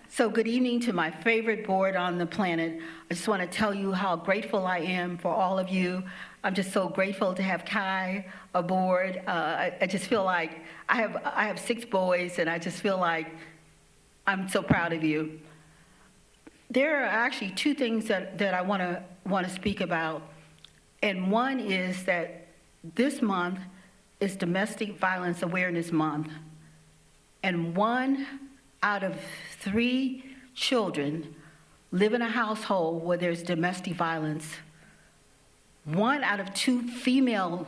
So good evening to my favorite board on the planet. I just want to tell you how grateful I am for all of you. I'm just so grateful to have Kai aboard. I just feel like I have 6 boys, and I just feel like I'm so proud of you. There are actually 2 things that I want to speak about. And one is that this month is Domestic Violence Awareness Month. And 1 out of 3 children live in a household where there's domestic violence. 1 out of 2 female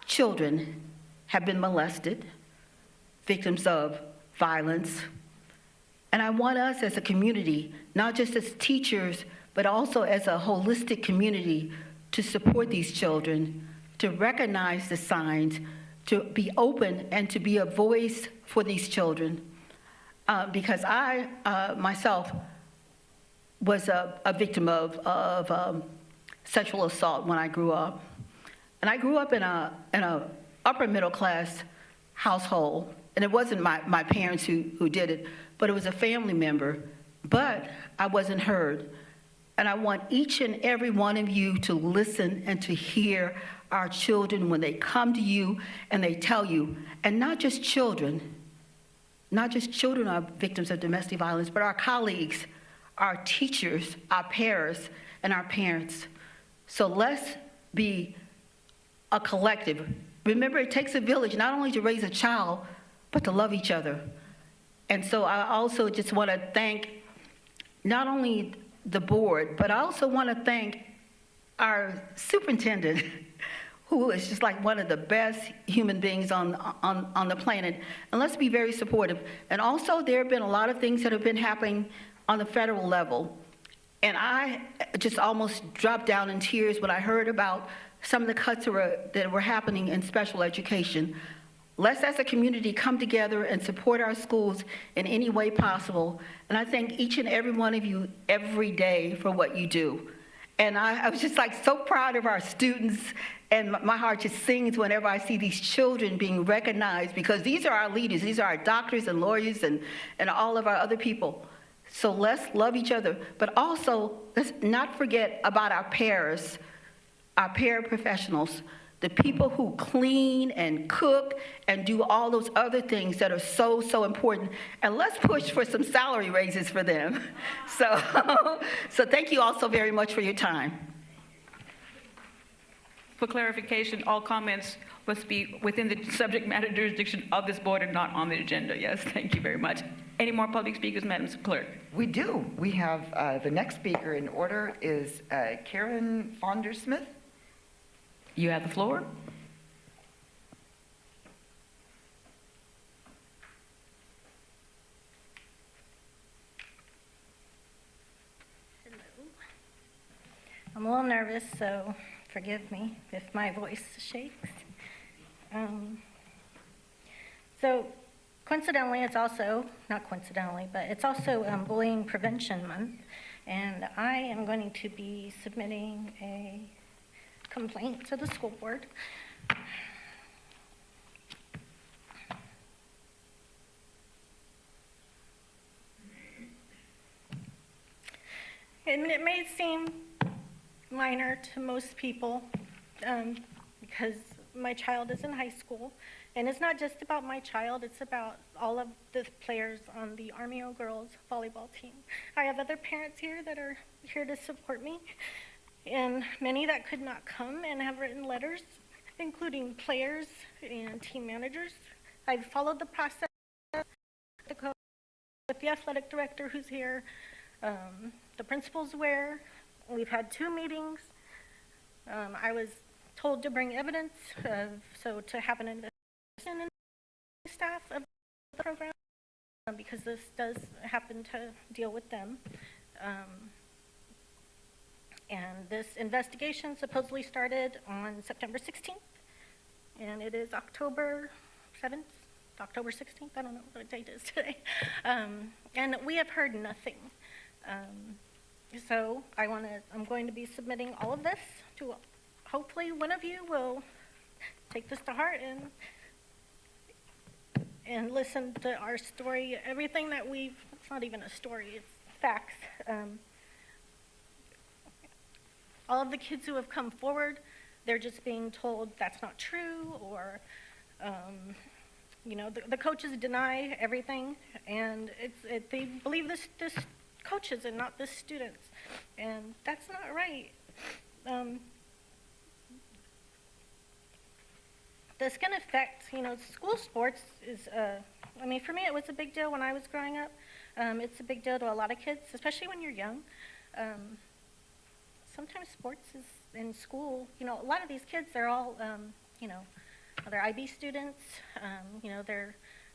children have been molested, victims of violence. And I want us as a community, not just as teachers, but also as a holistic community, to support these children, to recognize the signs, to be open and to be a voice for these children. Because I myself was a victim of sexual assault when I grew up. And I grew up in a upper middle class household. And it wasn't my parents who did it, but it was a family member. But I wasn't heard. And I want each and every one of you to listen and to hear our children when they come to you and they tell you, and not just children are victims of domestic violence, but our colleagues, our teachers, our peers, and our parents. So let's be a collective. Remember, it takes a village not only to raise a child, but to love each other. And so I also just want to thank not only the board, but I also want to thank our superintendent, who is just like one of the best human beings on the planet. And let's be very supportive. And also, there have been a lot of things that have been happening on the federal level. And I just almost dropped down in tears when I heard about some of the cuts that were happening in special education. Let's, as a community, come together and support our schools in any way possible. And I thank each and every one of you every day for what you do. And I was just like so proud of our students, and my heart just sings whenever I see these children being recognized, because these are our leaders. These are our doctors and lawyers and all of our other people. So let's love each other, but also let's not forget about our peers, our paraprofessionals, the people who clean and cook and do all those other things that are so, so important. And let's push for some salary raises for them. So thank you all so very much for your time. For clarification, all comments must be within the subject matter jurisdiction of this board and not on the agenda. Yes, thank you very much. Any more public speakers, Madam Clerk? We do. We have the next speaker in order is Karen Fondersmith. You have the floor. I'm a little nervous, so forgive me if my voice shakes. So coincidentally, it's also, not coincidentally, but it's also Bullying Prevention Month, and I am going to be submitting a complaint to the school board. And it may seem minor to most people because my child is in high school, and it's not just about my child, it's about all of the players on the Army O Girls volleyball team. I have other parents here that are here to support me, and many that could not come and have written letters, including players and team managers. I've followed the process with the athletic director who's here, the principal's aware. We've had 2 meetings. I was told to bring evidence, so to have an investigation in the staff of the program, because this does happen to deal with them. And this investigation supposedly started on September 16th, and it is October 7th, October 16th, I don't know what date it is today. And we have heard nothing. So I'm going to be submitting all of this to, hopefully one of you will take this to heart and listen to our story, everything that it's not even a story, it's facts. All of the kids who have come forward, they're just being told that's not true, or, the coaches deny everything, and they believe this coaches and not the students, and that's not right. This can affect, school sports is, for me it was a big deal when I was growing up. It's a big deal to a lot of kids, especially when you're young. Sometimes sports is in school, a lot of these kids, they're all, they're IB students,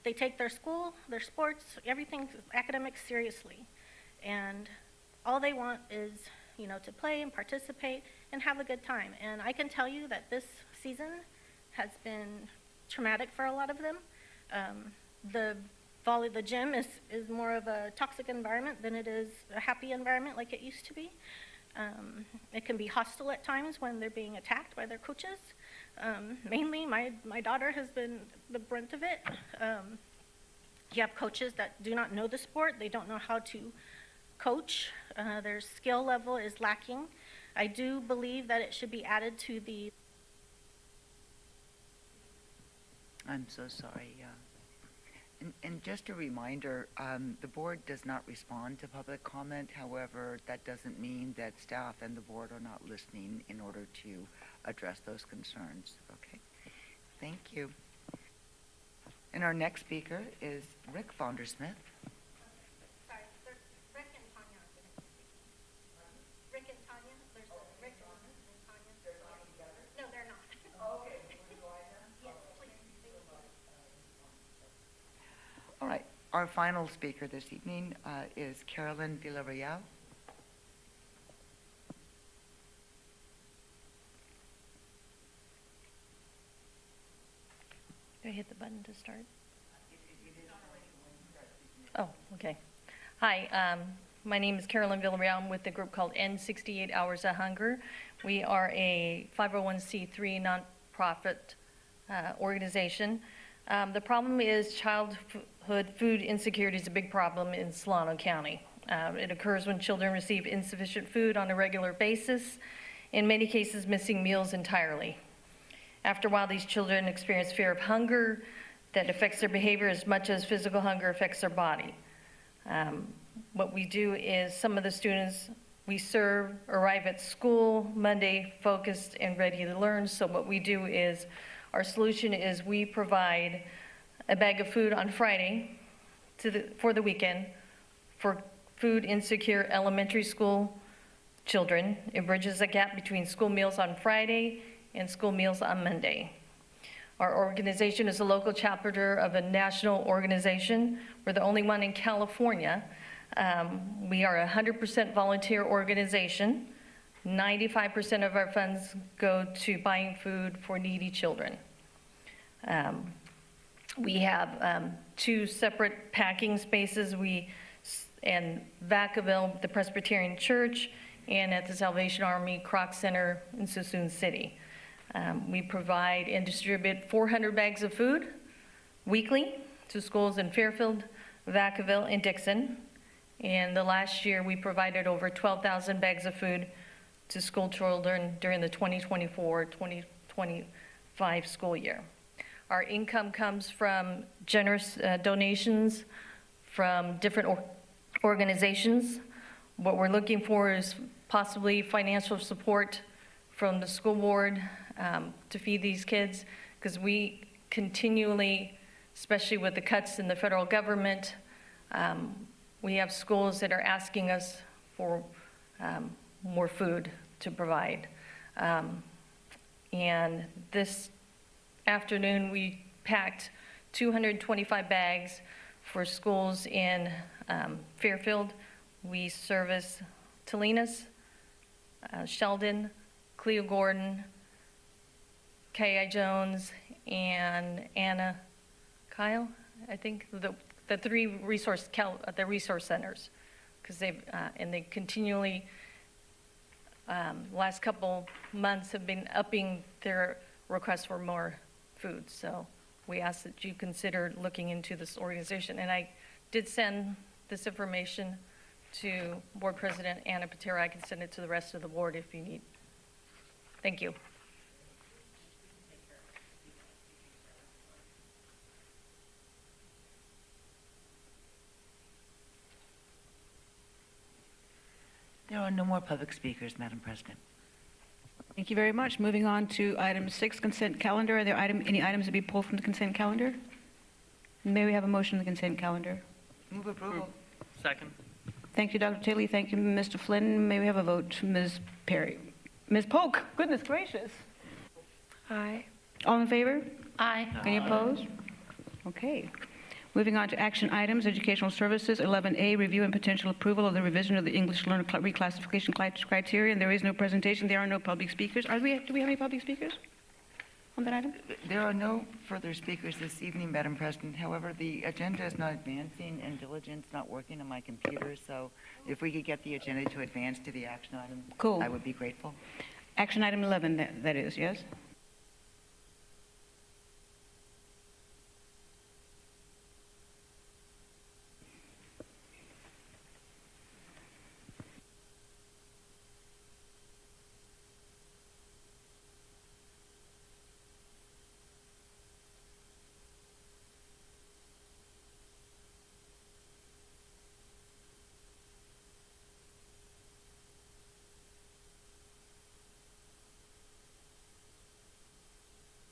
they take their school, their sports, everything academics seriously. And all they want is, to play and participate and have a good time. And I can tell you that this season has been traumatic for a lot of them. The gym is more of a toxic environment than it is a happy environment like it used to be. It can be hostile at times when they're being attacked by their coaches. Mainly, my daughter has been the brunt of it. You have coaches that do not know the sport. They don't know how to coach. Their skill level is lacking. I do believe that it should be added to the... I'm so sorry. And just a reminder, the board does not respond to public comment. However, that doesn't mean that staff and the board are not listening in order to address those concerns. Okay? Thank you. And our next speaker is Rick Fondersmith. Sorry, Rick and Tanya. Rick and Tanya? There's Rick and Tanya. They're not together? No, they're not. Okay. Yes, please. All right. Our final speaker this evening is Carolyn Villarreal. Do I hit the button to start? Oh, okay. Hi, my name is Carolyn Villarreal. I'm with a group called End 68 Hours of Hunger. We are a 501c3 nonprofit organization. The problem is childhood food insecurity is a big problem in Solano County. It occurs when children receive insufficient food on a regular basis, in many cases missing meals entirely. After a while, these children experience fear of hunger that affects their behavior as much as physical hunger affects their body. What we do is some of the students we serve arrive at school Monday focused and ready to learn. So what we do is our solution is we provide a bag of food on Friday for the weekend for food insecure elementary school children. It bridges the gap between school meals on Friday and school meals on Monday. Our organization is a local chapter of a national organization. We're the only one in California. We are a 100% volunteer organization. 95% of our funds go to buying food for needy children. We have 2 separate packing spaces. In Vacaville, the Presbyterian Church, and at the Salvation Army Kroc Center in Suisun City. We provide and distribute 400 bags of food weekly to schools in Fairfield, Vacaville, and Dixon. And the last year, we provided over 12,000 bags of food to school children during the 2024-2025 school year. Our income comes from generous donations from different organizations. What we're looking for is possibly financial support from the school board to feed these kids, because we continually, especially with the cuts in the federal government, we have schools that are asking us for more food to provide. And this afternoon, we packed 225 bags for schools in Fairfield. We service Tolinas, Sheldon, Cleo Gordon, K.I. Jones, and Anna Kyle, I think, the 3 resource centers, because they continually, last couple months have been upping their requests for more food. So we ask that you consider looking into this organization. And I did send this information to Board President Anna Patera. I can send it to the rest of the board if you need. Thank you. There are no more public speakers, Madam President. Thank you very much. Moving on to item 6, consent calendar. Are there any items to be pulled from the consent calendar? May we have a motion on the consent calendar? Move approval. Second. Thank you, Dr. Tilly. Thank you, Mr. Flynn. May we have a vote? Ms. Perry. Ms. Polk, goodness gracious. Aye. All in favor? Aye. Any opposed? Okay. Moving on to action items, educational services, 11A, review and potential approval of the revision of the English learner reclassification criteria. And there is no presentation. There are no public speakers. Do we have any public speakers on that item? There are no further speakers this evening, Madam President. However, the agenda is not advancing and diligence not working on my computer, so if we could get the agenda to advance to the action item, Cool. I would be grateful. Action item 11, that is, yes?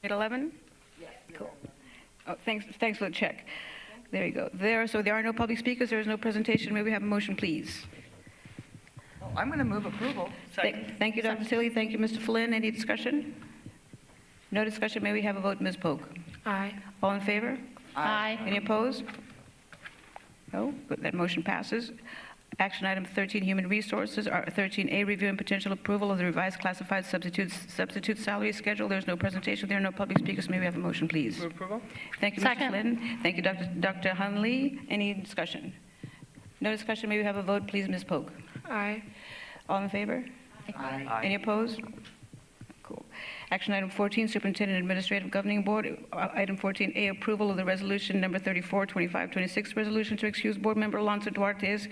At 11? Yes. Cool. Oh, thanks for the check. There you go. So there are no public speakers, there is no presentation. May we have a motion, please? Oh, I'm going to move approval. Thank you, Dr. Tilly. Thank you, Mr. Flynn. Any discussion? No discussion. May we have a vote, Ms. Polk? Aye. All in favor? Aye. Any opposed? No. Good. That motion passes. Action item 13, human resources, 13A, review and potential approval of the revised classified substitute salary schedule. There's no presentation. There are no public speakers. May we have a motion, please? Move approval? Thank you, Mr. Flynn. Thank you, Dr. Hunley. Any discussion? No discussion. May we have a vote, please, Ms. Polk? Aye. All in favor? Aye. Any opposed? Cool. Action item 14, Superintendent Administrative Governing Board. Item 14A, approval of the resolution number 34, 2526, resolution to excuse board member Alonso Duarte's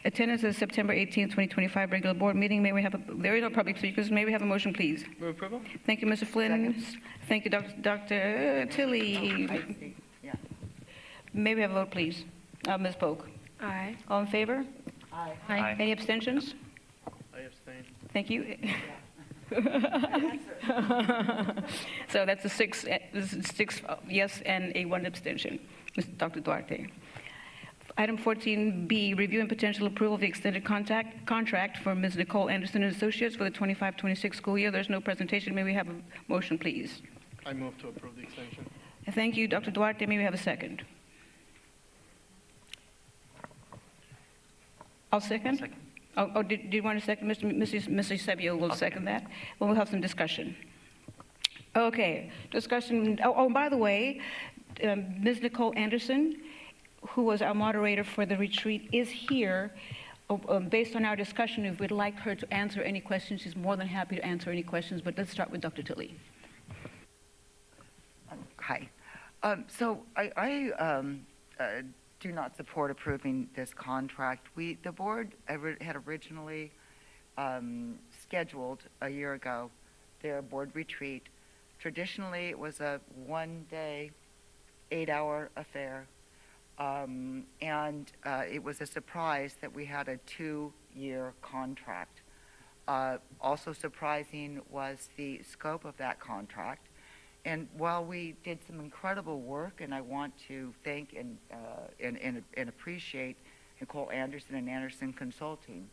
attendance at the September 18, 2025 regular board meeting. May we have there is no public speakers. May we have a motion, please? Move approval? Thank you, Mr. Flynn. Thank you, Dr. Tilly. Yeah. May we have a vote, please? Ms. Polk? Aye. All in favor? Aye. Any abstentions? I abstain. Thank you. So that's a six yes and a 1 abstention. Dr. Duarte. Item 14B, review and potential approval of the extended contract for Ms. Nicole Anderson and Associates for the 25-26 school year. There's no presentation. May we have a motion, please? I move to approve the extension. Thank you, Dr. Duarte. May we have a second? I'll second. Second. Did you want a second? Mrs. Sebio will second that. Well, we'll have some discussion. Okay, discussion. By the way, Ms. Nicole Anderson, who was our moderator for the retreat, is here. Based on our discussion, if we'd like her to answer any questions, she's more than happy to answer any questions, but let's start with Dr. Tilly. Hi. So I do not support approving this contract. The board had originally scheduled a year ago their board retreat. Traditionally, it was a one-day, 8-hour affair, and it was a surprise that we had a 2-year contract. Also surprising was the scope of that contract. And while we did some incredible work, and I want to thank and appreciate Nicole Anderson and Anderson Consulting,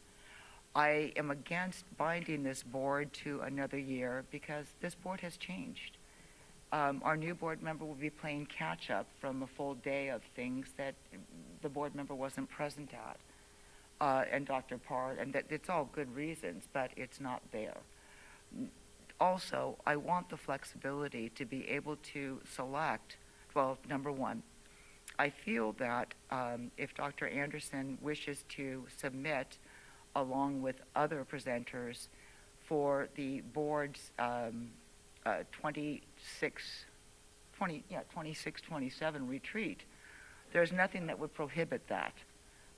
I am against binding this board to another year because this board has changed. Our new board member will be playing catch-up from a full day of things that the board member wasn't present at, and Dr. Parr, and that it's all good reasons, but it's not there. Also, I want the flexibility to be able to select, well, number one, I feel that if Dr. Anderson wishes to submit, along with other presenters, for the board's 26-27 retreat, there's nothing that would prohibit that.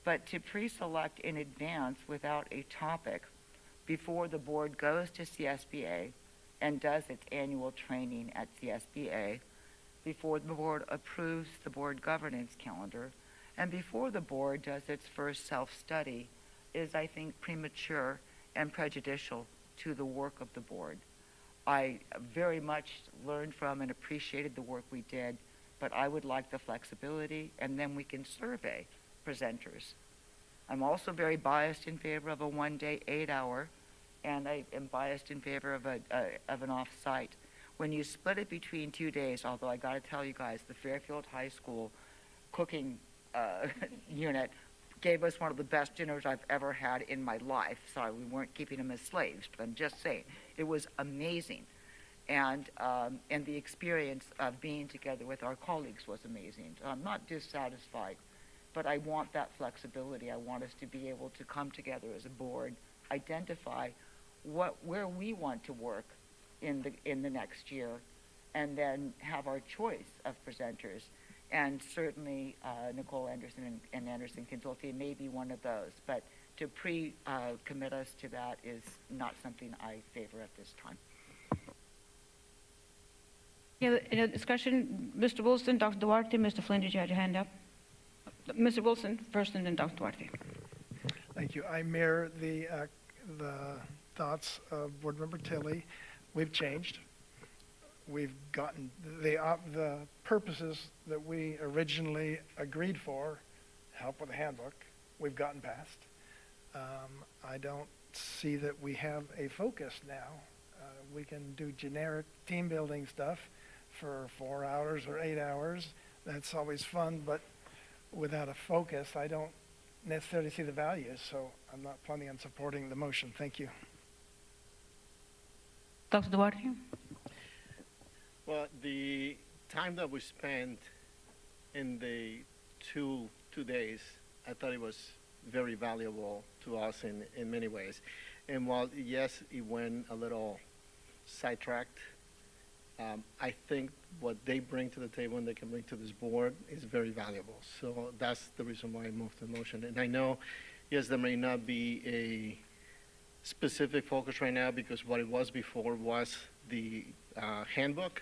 But to pre-select in advance without a topic before the board goes to CSBA and does its annual training at CSBA, before the board approves the board governance calendar, and before the board does its first self-study, is, I think, premature and prejudicial to the work of the board. I very much learned from and appreciated the work we did, but I would like the flexibility, and then we can survey presenters. I'm also very biased in favor of a one-day, 8-hour, and I am biased in favor of an off-site. When you split it between 2 days, although I got to tell you guys, the Fairfield High School cooking unit gave us one of the best dinners I've ever had in my life. Sorry, we weren't keeping them as slaves, but I'm just saying, it was amazing. And the experience of being together with our colleagues was amazing. So I'm not dissatisfied, but I want that flexibility. I want us to be able to come together as a board, identify where we want to work in the next year, and then have our choice of presenters. And certainly Nicole Anderson and Anderson Consulting may be one of those, but to commit us to that is not something I favor at this time. Yeah, in a discussion, Mr. Wilson, Dr. Duarte, Mr. Flynn, did you have your hand up? Mr. Wilson first, and then Dr. Duarte. Thank you. I mirror the thoughts of Board Member Tilley. We've changed. We've gotten the purposes that we originally agreed for, help with the handbook, we've gotten past. I don't see that we have a focus now. We can do generic team building stuff for 4 hours or 8 hours. That's always fun, but without a focus, I don't necessarily see the value, so I'm not planning on supporting the motion. Thank you. Dr. Duarte? Well, the time that we spent in the two days, I thought it was very valuable to us in many ways. And while, yes, it went a little sidetracked, I think what they bring to the table and they can bring to this board is very valuable. So that's the reason why I moved the motion. And I know, yes, there may not be a specific focus right now because what it was before was the handbook.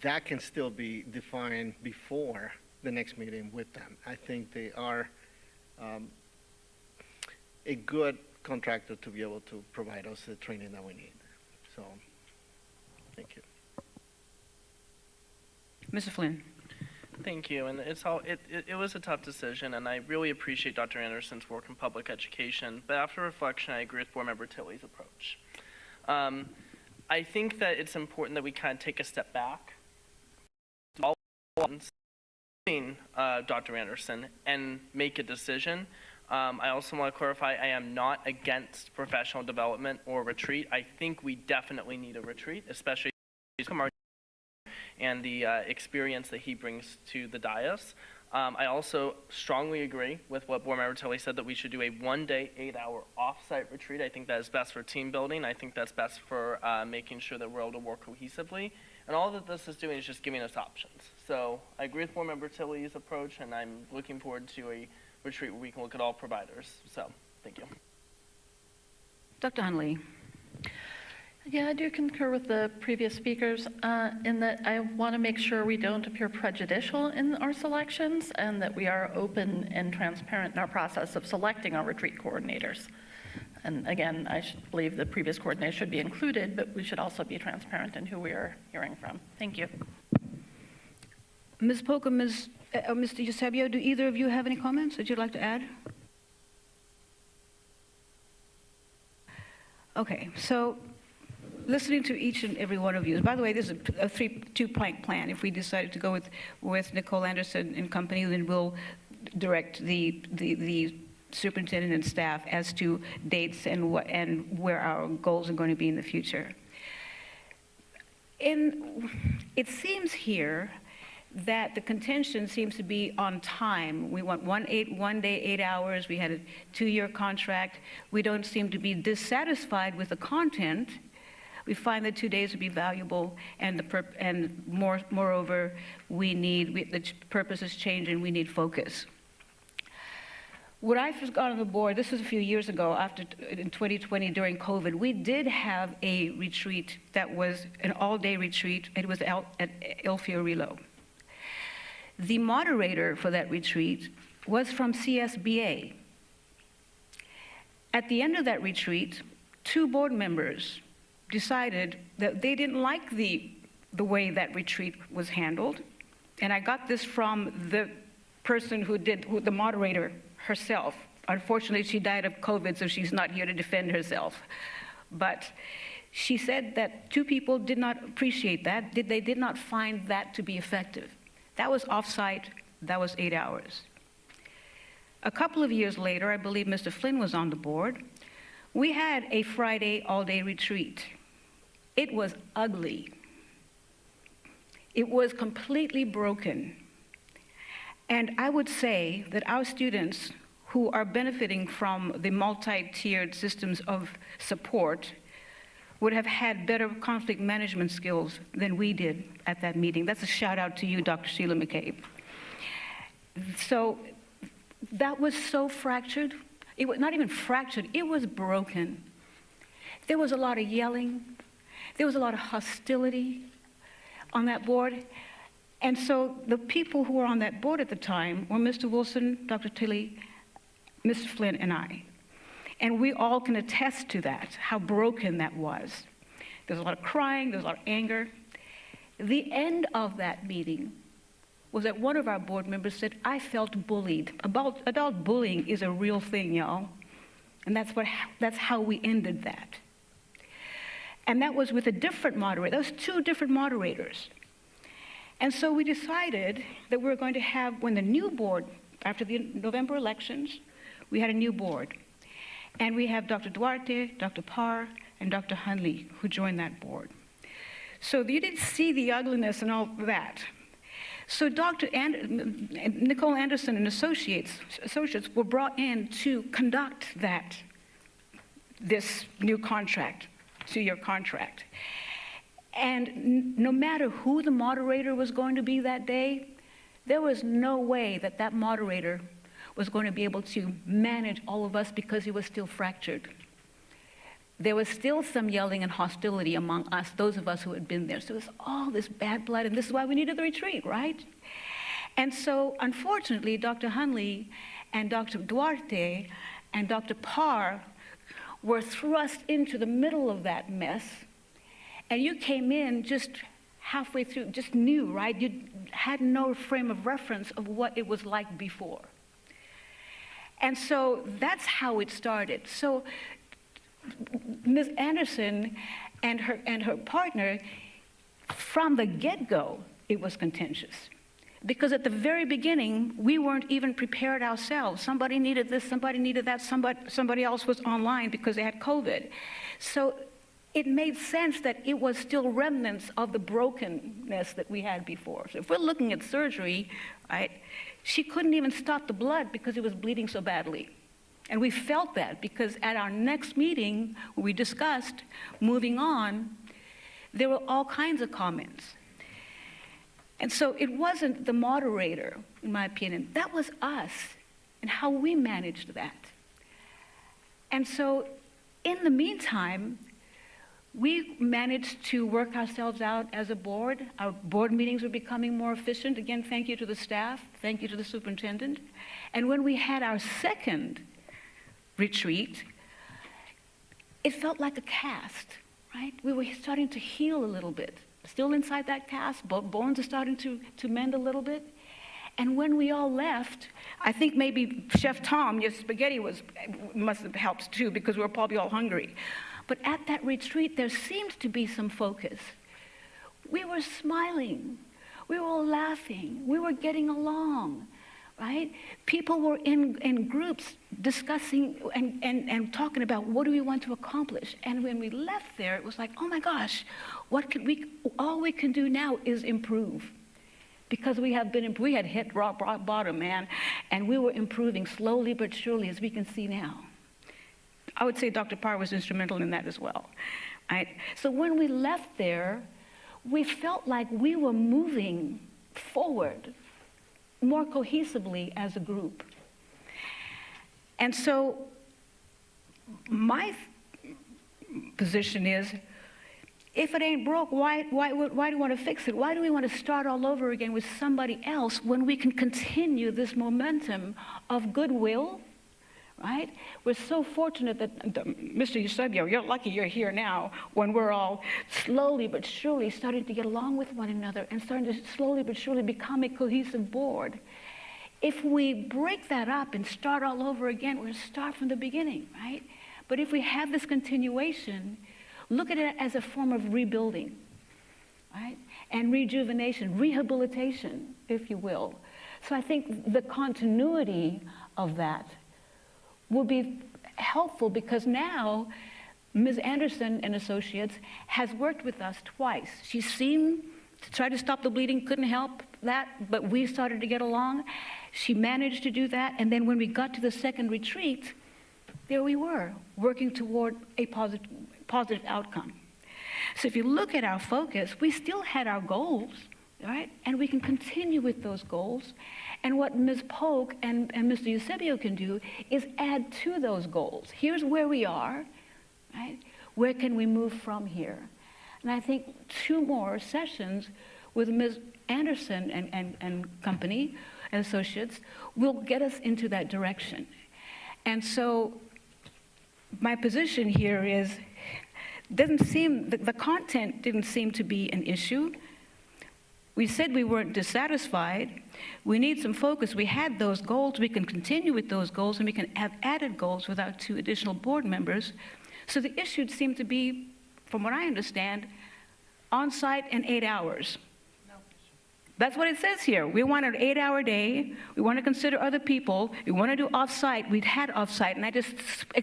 That can still be defined before the next meeting with them. I think they are a good contractor to be able to provide us the training that we need. So, thank you. Mr. Flynn? Thank you, and it was a tough decision, and I really appreciate Dr. Anderson's work in public education, but after reflection, I agree with Board Member Tilley's approach. I think that it's important that we kind of take a step back, all including Dr. Anderson, and make a decision. I also want to clarify, I am not against professional development or retreat. I think we definitely need a retreat, especially and the experience that he brings to the dais. I also strongly agree with what Board Member Tilley said, that we should do a one-day, 8-hour off-site retreat. I think that is best for team building. I think that's best for making sure that we're able to work cohesively. And all that this is doing is just giving us options. So I agree with Board Member Tilley's approach, and I'm looking forward to a retreat where we can look at all providers. So, thank you. Dr. Hunley? Yeah, I do concur with the previous speakers in that I want to make sure we don't appear prejudicial in our selections and that we are open and transparent in our process of selecting our retreat coordinators. And again, I believe the previous coordinators should be included, but we should also be transparent in who we are hearing from. Thank you. Ms. Polk or Mr. Eusebio, do either of you have any comments that you'd like to add? Okay, so listening to each and every one of you, by the way, this is a two-plank plan. If we decided to go with Nicole Anderson and company, then we'll direct the superintendent and staff as to dates and where our goals are going to be in the future. It seems here that the contention seems to be on time. We want one day, 8 hours. We had a 2-year contract. We don't seem to be dissatisfied with the content. We find that 2 days would be valuable, and moreover, the purpose is changing. We need focus. When I first got on the board, this was a few years ago, in 2020 during COVID, we did have a retreat that was an all-day retreat. It was at El Fiorillo. The moderator for that retreat was from CSBA. At the end of that retreat, 2 board members decided that they didn't like the way that retreat was handled. And I got this from the person the moderator herself. Unfortunately, she died of COVID, so she's not here to defend herself. But she said that 2 people did not appreciate that. They did not find that to be effective. That was off-site, that was 8 hours. A couple of years later, I believe Mr. Flynn was on the board, we had a Friday all-day retreat. It was ugly. It was completely broken. And I would say that our students who are benefiting from the multi-tiered systems of support would have had better conflict management skills than we did at that meeting. That's a shout out to you, Dr. Sheila McCabe. So that was so fractured. It was not even fractured, it was broken. There was a lot of yelling. There was a lot of hostility on that board. And so the people who were on that board at the time were Mr. Wilson, Dr. Tilley, Mr. Flynn, and I. And we all can attest to that, how broken that was. There's a lot of crying, there's a lot of anger. The end of that meeting was that one of our board members said, I felt bullied. Adult bullying is a real thing, y'all. And that's how we ended that. And that was with a different moderator. Those 2 different moderators. And so we decided that we were going to have, when the new board, after the November elections, we had a new board. And we have Dr. Duarte, Dr. Parr, and Dr. Hunley, who joined that board. So you didn't see the ugliness and all that. So Nicole Anderson and associates were brought in to conduct this new contract, 2-year contract. And no matter who the moderator was going to be that day, there was no way that that moderator was going to be able to manage all of us because he was still fractured. There was still some yelling and hostility among us, those of us who had been there. So it was all this bad blood, and this is why we needed the retreat, right? And so, unfortunately, Dr. Hunley and Dr. Duarte and Dr. Parr were thrust into the middle of that mess, and you came in just halfway through, just new, right? You had no frame of reference of what it was like before. And so that's how it started. So Ms. Anderson and her partner, from the get-go, it was contentious. Because at the very beginning, we weren't even prepared ourselves. Somebody needed this, somebody needed that, somebody else was online because they had COVID. So it made sense that it was still remnants of the brokenness that we had before. So if we're looking at surgery, right, she couldn't even stop the blood because it was bleeding so badly. And we felt that because at our next meeting, when we discussed moving on, there were all kinds of comments. And so it wasn't the moderator, in my opinion, that was us and how we managed that. And so in the meantime, we managed to work ourselves out as a board. Our board meetings were becoming more efficient. Again, thank you to the staff, thank you to the superintendent. And when we had our second retreat, it felt like a cast, right? We were starting to heal a little bit. Still inside that cast, bones are starting to mend a little bit. And when we all left, I think maybe Chef Tom, your spaghetti must have helped too, because we were probably all hungry. But at that retreat, there seemed to be some focus. We were smiling. We were all laughing. We were getting along, right? People were in groups discussing and talking about what do we want to accomplish. And when we left there, it was like, oh my gosh, all we can do now is improve. Because we had hit rock bottom, man, and we were improving slowly but surely, as we can see now. I would say Dr. Parr was instrumental in that as well. Right? So when we left there, we felt like we were moving forward more cohesively as a group. And so my position is, if it ain't broke, why do we want to fix it? Why do we want to start all over again with somebody else when we can continue this momentum of goodwill, right? We're so fortunate that, Mr. Eusebio, you're lucky you're here now when we're all slowly but surely starting to get along with one another and starting to slowly but surely become a cohesive board. If we break that up and start all over again, we're going to start from the beginning, right? But if we have this continuation, look at it as a form of rebuilding, right? And rejuvenation, rehabilitation, if you will. So I think the continuity of that will be helpful because now Ms. Anderson and Associates has worked with us twice. She's seen to try to stop the bleeding, couldn't help that, but we started to get along. She managed to do that, and then when we got to the second retreat, there we were, working toward a positive outcome. So if you look at our focus, we still had our goals, right? And we can continue with those goals. And what Ms. Polk and Mr. Eusebio can do is add to those goals. Here's where we are, right? Where can we move from here? And I think 2 more sessions with Ms. Anderson and company and associates will get us into that direction. And so my position here is, the content didn't seem to be an issue. We said we weren't dissatisfied. We need some focus. We had those goals. We can continue with those goals, and we can have added goals with our 2 additional board members. So the issue seemed to be, from what I understand, on-site and 8 hours. That's what it says here. We want an 8-hour day. We want to consider other people. We want to do off-site. We'd had off-site, and I just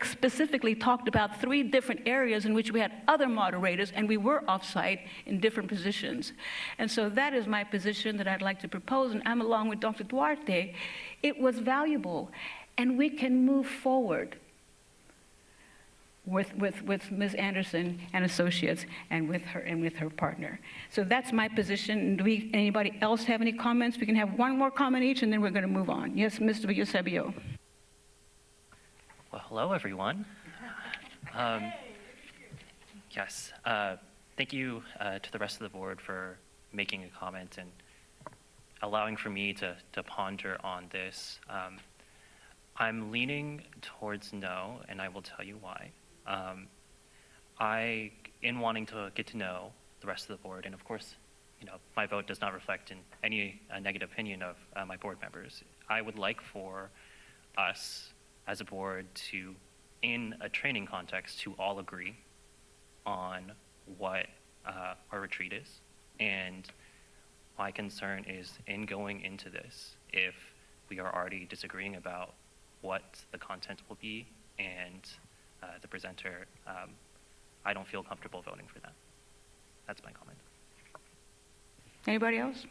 specifically talked about 3 different areas in which we had other moderators, and we were off-site in different positions. And so that is my position that I'd like to propose, and I'm along with Dr. Duarte. It was valuable, and we can move forward with Ms. Anderson and Associates and with her partner. So that's my position. Do anybody else have any comments? We can have 1 more comment each, and then we're going to move on. Yes, Mr. Eusebio. Well, hello, everyone. Yes, thank you to the rest of the board for making a comment and allowing for me to ponder on this. I'm leaning towards no, and I will tell you why. In wanting to get to know the rest of the board, and of course, my vote does not reflect in any negative opinion of my board members. I would like for us as a board to, in a training context, to all agree on what our retreat is. And my concern is in going into this, if we are already disagreeing about what the content will be and the presenter, I don't feel comfortable voting for that. That's my comment. Anybody else?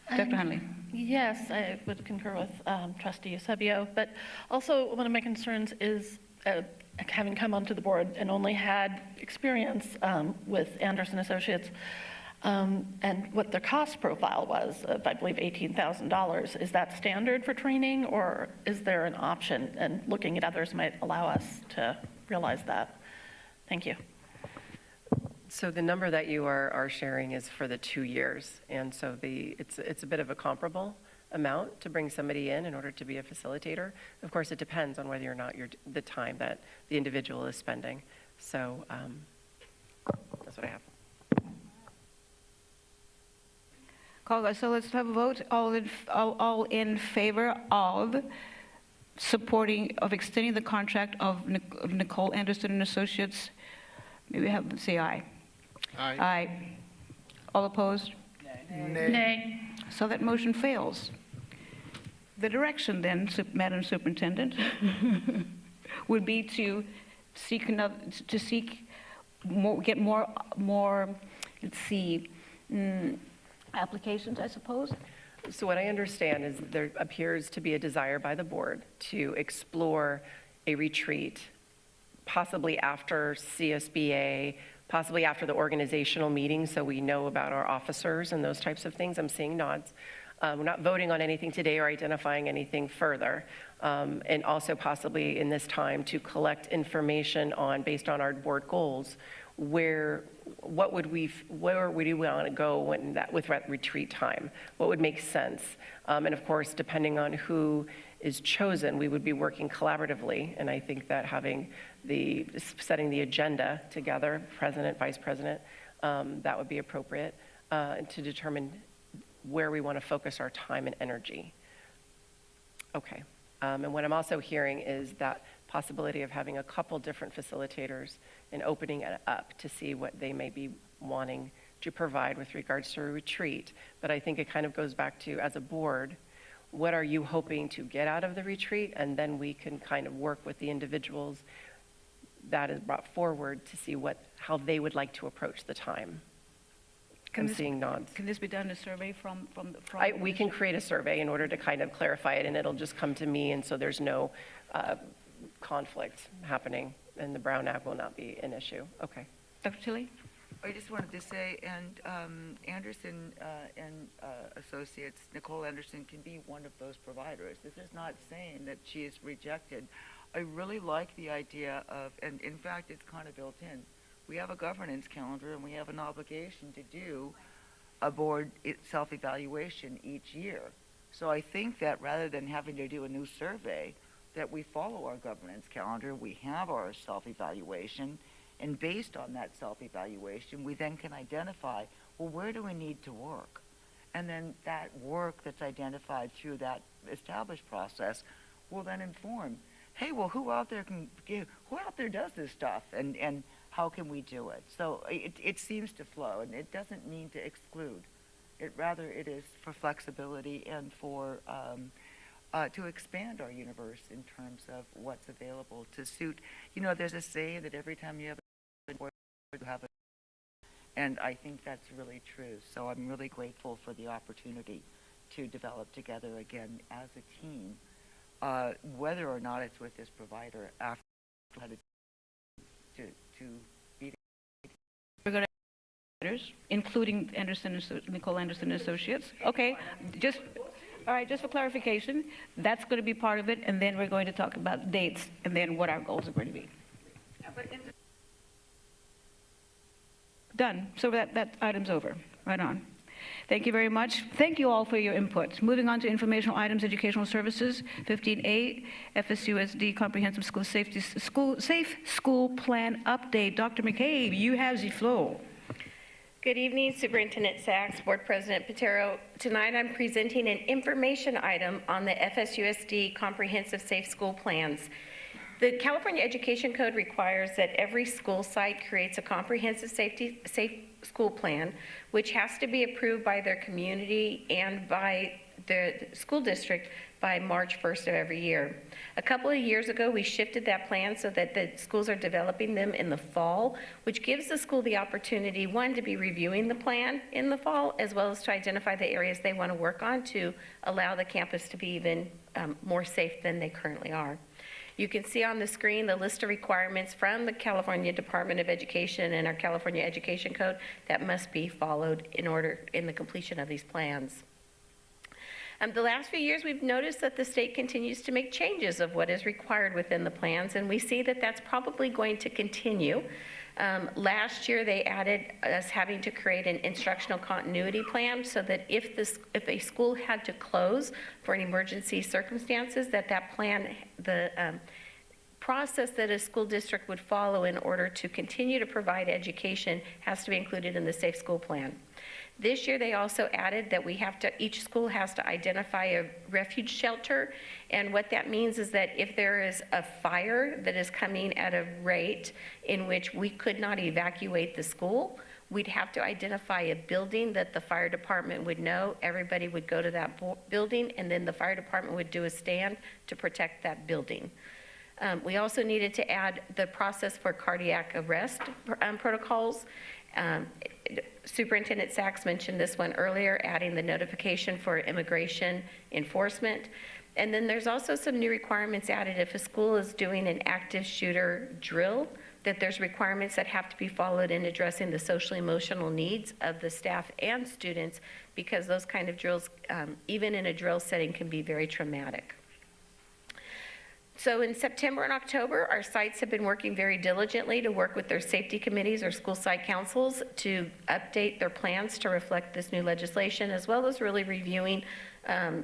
Dr. Hunley. Yes, I would concur with Trustee Eusebio, but also one of my concerns is having come onto the board and only had experience with Anderson Associates and what their cost profile was of, I believe, $18,000. Is that standard for training, or is there an option? And looking at others might allow us to realize that. Thank you. So the number that you are sharing is for the 2 years, and so it's a bit of a comparable amount to bring somebody in order to be a facilitator. Of course, it depends on whether or not the time that the individual is spending. So that's what I have. So let's have a vote. All in favor of extending the contract of Nicole Anderson and Associates? Maybe say aye. Aye. Aye. All opposed? Nay. Nay. So that motion fails. The direction then, Madam Superintendent, would be to get more, let's see, applications, I suppose? So what I understand is that there appears to be a desire by the board to explore a retreat, possibly after CSBA, possibly after the organizational meeting, so we know about our officers and those types of things. I'm seeing nods. We're not voting on anything today or identifying anything further. And also possibly in this time to collect information based on our board goals, where would we want to go with that retreat time? What would make sense? And of course, depending on who is chosen, we would be working collaboratively. And I think that setting the agenda together, president, vice president, that would be appropriate to determine where we want to focus our time and energy. Okay. And what I'm also hearing is that possibility of having a couple different facilitators and opening it up to see what they may be wanting to provide with regards to a retreat. But I think it kind of goes back to, as a board, what are you hoping to get out of the retreat? And then we can kind of work with the individuals that is brought forward to see how they would like to approach the time. I'm seeing nods. Can this be done in a survey from? We can create a survey in order to kind of clarify it, and it'll just come to me, and so there's no conflict happening, and the Brown Act will not be an issue. Okay. Dr. Tilley? I just wanted to say, and Anderson and Associates, Nicole Anderson can be one of those providers. This is not saying that she is rejected. I really like the idea of, and in fact, it's kind of built in. We have a governance calendar, and we have an obligation to do a board self-evaluation each year. So I think that rather than having to do a new survey, that we follow our governance calendar, we have our self-evaluation, and based on that self-evaluation, we then can identify, well, where do we need to work? And then that work that's identified through that established process will then inform, hey, well, who out there does this stuff, and how can we do it? So it seems to flow, and it doesn't mean to exclude. It is for flexibility and for to expand our universe in terms of what's available to suit. You know, there's a saying that every time you have a board, you have a, and I think that's really true. So I'm really grateful for the opportunity to develop together again as a team, whether or not it's with this provider after to be. We're going to including Nicole Anderson and Associates. Okay, all right, just for clarification, that's going to be part of it, and then we're going to talk about dates and then what our goals are going to be. Done. So that item's over. Right on. Thank you very much. Thank you all for your input. Moving on to informational items, educational services, 15A, FSUSD Comprehensive Safe School Plan Update. Dr. McCabe, you have the floor. Good evening, Superintendent Sachs, Board President Patero. Tonight I'm presenting an information item on the FSUSD Comprehensive Safe School Plans. The California Education Code requires that every school site creates a comprehensive safe school plan, which has to be approved by their community and by the school district by March 1st of every year. A couple of years ago, we shifted that plan so that the schools are developing them in the fall, which gives the school the opportunity, one, to be reviewing the plan in the fall, as well as to identify the areas they want to work on to allow the campus to be even more safe than they currently are. You can see on the screen the list of requirements from the California Department of Education and our California Education Code that must be followed in the completion of these plans. The last few years, we've noticed that the state continues to make changes of what is required within the plans, and we see that that's probably going to continue. Last year, they added us having to create an instructional continuity plan so that if a school had to close for an emergency circumstances, that plan, the process that a school district would follow in order to continue to provide education has to be included in the safe school plan. This year, they also added that each school has to identify a refuge shelter, and what that means is that if there is a fire that is coming at a rate in which we could not evacuate the school, we'd have to identify a building that the fire department would know. Everybody would go to that building, and then the fire department would do a stand to protect that building. We also needed to add the process for cardiac arrest protocols. Superintendent Sachs mentioned this one earlier, adding the notification for immigration enforcement. And then there's also some new requirements added if a school is doing an active shooter drill, that there's requirements that have to be followed in addressing the social emotional needs of the staff and students, because those kind of drills, even in a drill setting, can be very traumatic. So in September and October, our sites have been working very diligently to work with their safety committees or school site councils to update their plans to reflect this new legislation, as well as really reviewing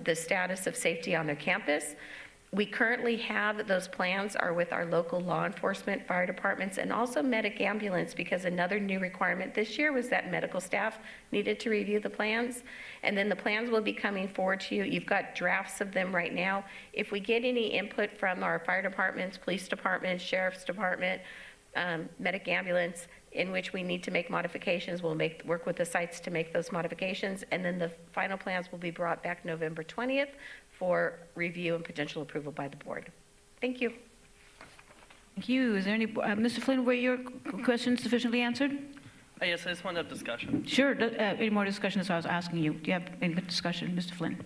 the status of safety on their campus. We currently have, those plans are with our local law enforcement, fire departments, and also medic ambulance, because another new requirement this year was that medical staff needed to review the plans. And then the plans will be coming forward to you. You've got drafts of them right now. If we get any input from our fire departments, police department, sheriff's department, medic ambulance, in which we need to make modifications, we'll work with the sites to make those modifications. And then the final plans will be brought back November 20th for review and potential approval by the board. Thank you. Thank you. Is there any, Mr. Flynn, were your questions sufficiently answered? Yes, I just want to have discussion. Sure. Any more discussion as I was asking you? Do you have any discussion, Mr. Flynn?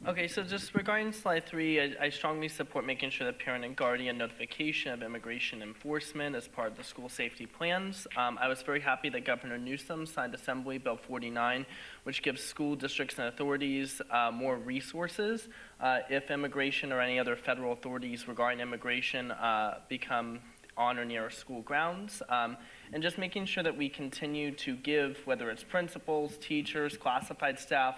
Okay, so just regarding slide 3, I strongly support making sure that parent and guardian notification of immigration enforcement is part of the school safety plans. I was very happy that Governor Newsom signed Assembly Bill 49, which gives school districts and authorities more resources if immigration or any other federal authorities regarding immigration become on or near school grounds. And just making sure that we continue to give, whether it's principals, teachers, classified staff,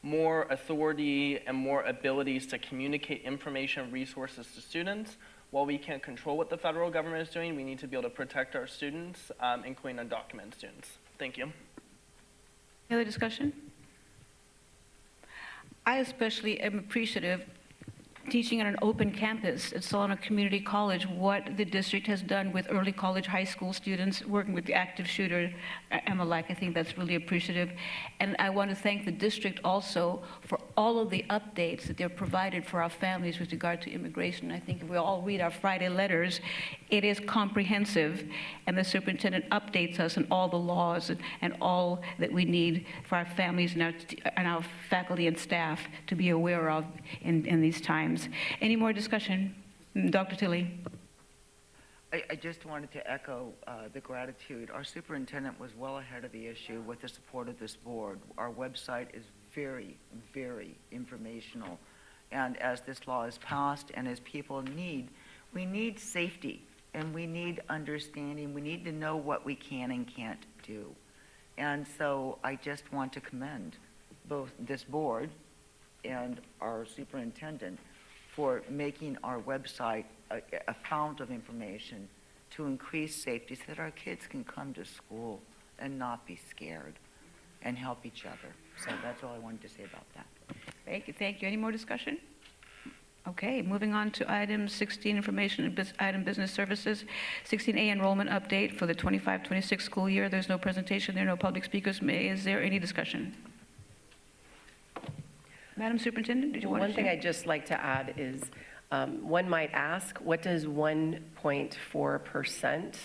more authority and more abilities to communicate information and resources to students. While we can't control what the federal government is doing, we need to be able to protect our students, including undocumented students. Thank you. Any other discussion? I especially am appreciative teaching on an open campus at Solano Community College, what the district has done with early college, high school students, working with the active shooter, Amalek. I think that's really appreciative. And I want to thank the district also for all of the updates that they're provided for our families with regard to immigration. I think if we all read our Friday letters, it is comprehensive, and the superintendent updates us on all the laws and all that we need for our families and our faculty and staff to be aware of in these times. Any more discussion? Dr. Tilley? I just wanted to echo the gratitude. Our superintendent was well ahead of the issue with the support of this board. Our website is very, very informational. And as this law is passed and as people we need safety and we need understanding. We need to know what we can and can't do. And so I just want to commend both this board and our superintendent for making our website a fount of information to increase safety so that our kids can come to school and not be scared and help each other. So that's all I wanted to say about that. Thank you. Thank you. Any more discussion? Okay, moving on to item 16, information and item business services. 16A, enrollment update for the 25-26 school year. There's no presentation. There are no public speakers. Is there any discussion? Madam Superintendent, did you want to One thing I'd just like to add is, one might ask, what does 1.4%,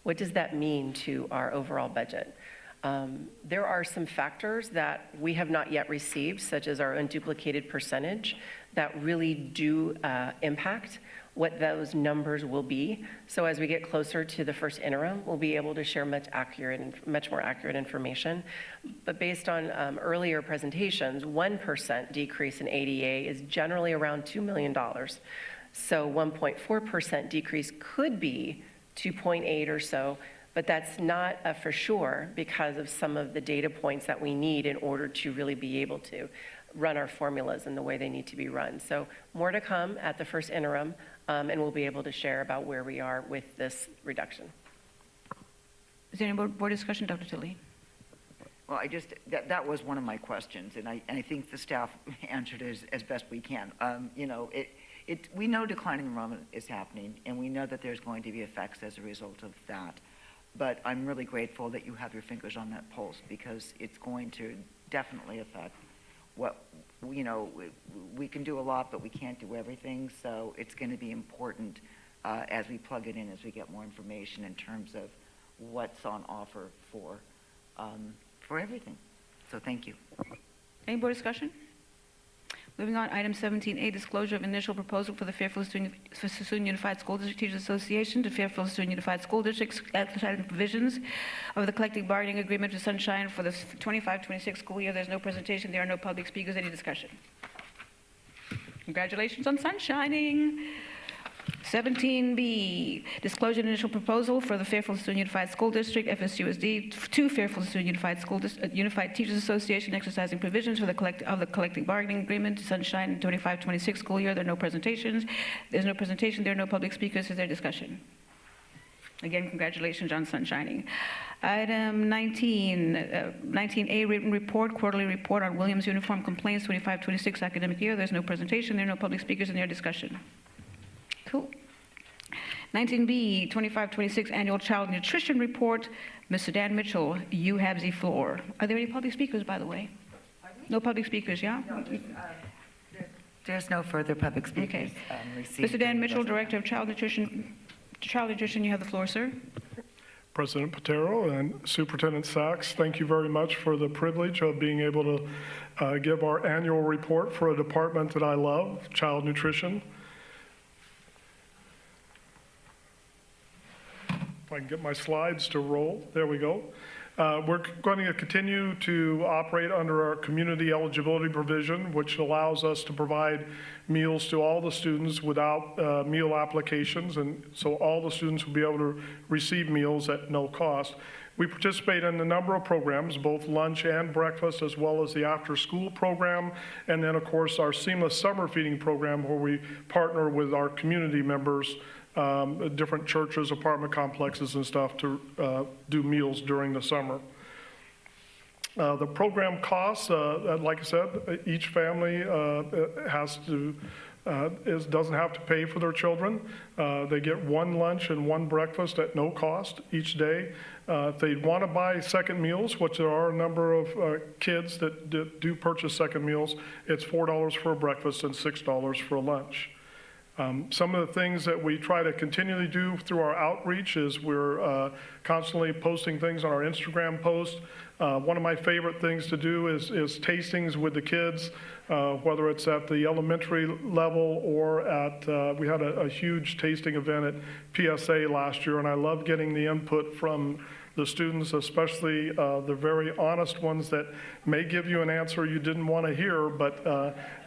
what does that mean to our overall budget? There are some factors that we have not yet received, such as our unduplicated percentage, that really do impact what those numbers will be. So as we get closer to the first interim, we'll be able to share much more accurate information. But based on earlier presentations, 1% decrease in ADA is generally around $2 million. So 1.4% decrease could be 2.8 or so, but that's not for sure because of some of the data points that we need in order to really be able to run our formulas in the way they need to be run. So more to come at the first interim, and we'll be able to share about where we are with this reduction. Is there any more discussion, Dr. Tilley? Well, that was one of my questions, and I think the staff answered it as best we can. We know declining enrollment is happening, and we know that there's going to be effects as a result of that. But I'm really grateful that you have your fingers on that pulse, because it's going to definitely affect what, we can do a lot, but we can't do everything. So it's going to be important as we plug it in, as we get more information in terms of what's on offer for everything. So thank you. Any more discussion? Moving on, item 17A, disclosure of initial proposal for the Fairfield Sassoon Unified School District Teachers Association to Fairfield Sassoon Unified School District's exercising provisions of the collective bargaining agreement to Sunshine for the 25-26 school year. There's no presentation. There are no public speakers. Any discussion? Congratulations on sunshining. 17B, disclosure and initial proposal for the Fairfield Student Unified School District, FSUSD, to Fairfield Student Unified Unified Teachers Association exercising provisions for the collective bargaining agreement, Sunshine 25-26 school year. There are no presentations. There's no presentation. There are no public speakers. Is there discussion? Again, congratulations on sunshining. Item 19A, written report, quarterly report on Williams Uniform Complaints 25-26 academic year. There's no presentation. There are no public speakers in their discussion. Cool. 19B, 25-26 Annual Child Nutrition Report. Mr. Dan Mitchell, you have the floor. Are there any public speakers, by the way? No public speakers, yeah? There's no further public speakers received. Mr. Dan Mitchell, Director of Child Nutrition, you have the floor, sir. President Patero and Superintendent Sachs, thank you very much for the privilege of being able to give our annual report for a department that I love, child nutrition. If I can get my slides to roll, there we go. We're going to continue to operate under our community eligibility provision, which allows us to provide meals to all the students without meal applications, and so all the students will be able to receive meals at no cost. We participate in a number of programs, both lunch and breakfast, as well as the after-school program, and then, of course, our seamless summer feeding program, where we partner with our community members, different churches, apartment complexes and stuff to do meals during the summer. The program costs, like I said, each family doesn't have to pay for their children. They get one lunch and one breakfast at no cost each day. If they want to buy second meals, which there are a number of kids that do purchase second meals, it's $4 for a breakfast and $6 for a lunch. Some of the things that we try to continually do through our outreach is we're constantly posting things on our Instagram post. One of my favorite things to do is tastings with the kids, whether it's at the elementary level or at, we had a huge tasting event at PSA last year, and I love getting the input from the students, especially the very honest ones that may give you an answer you didn't want to hear, but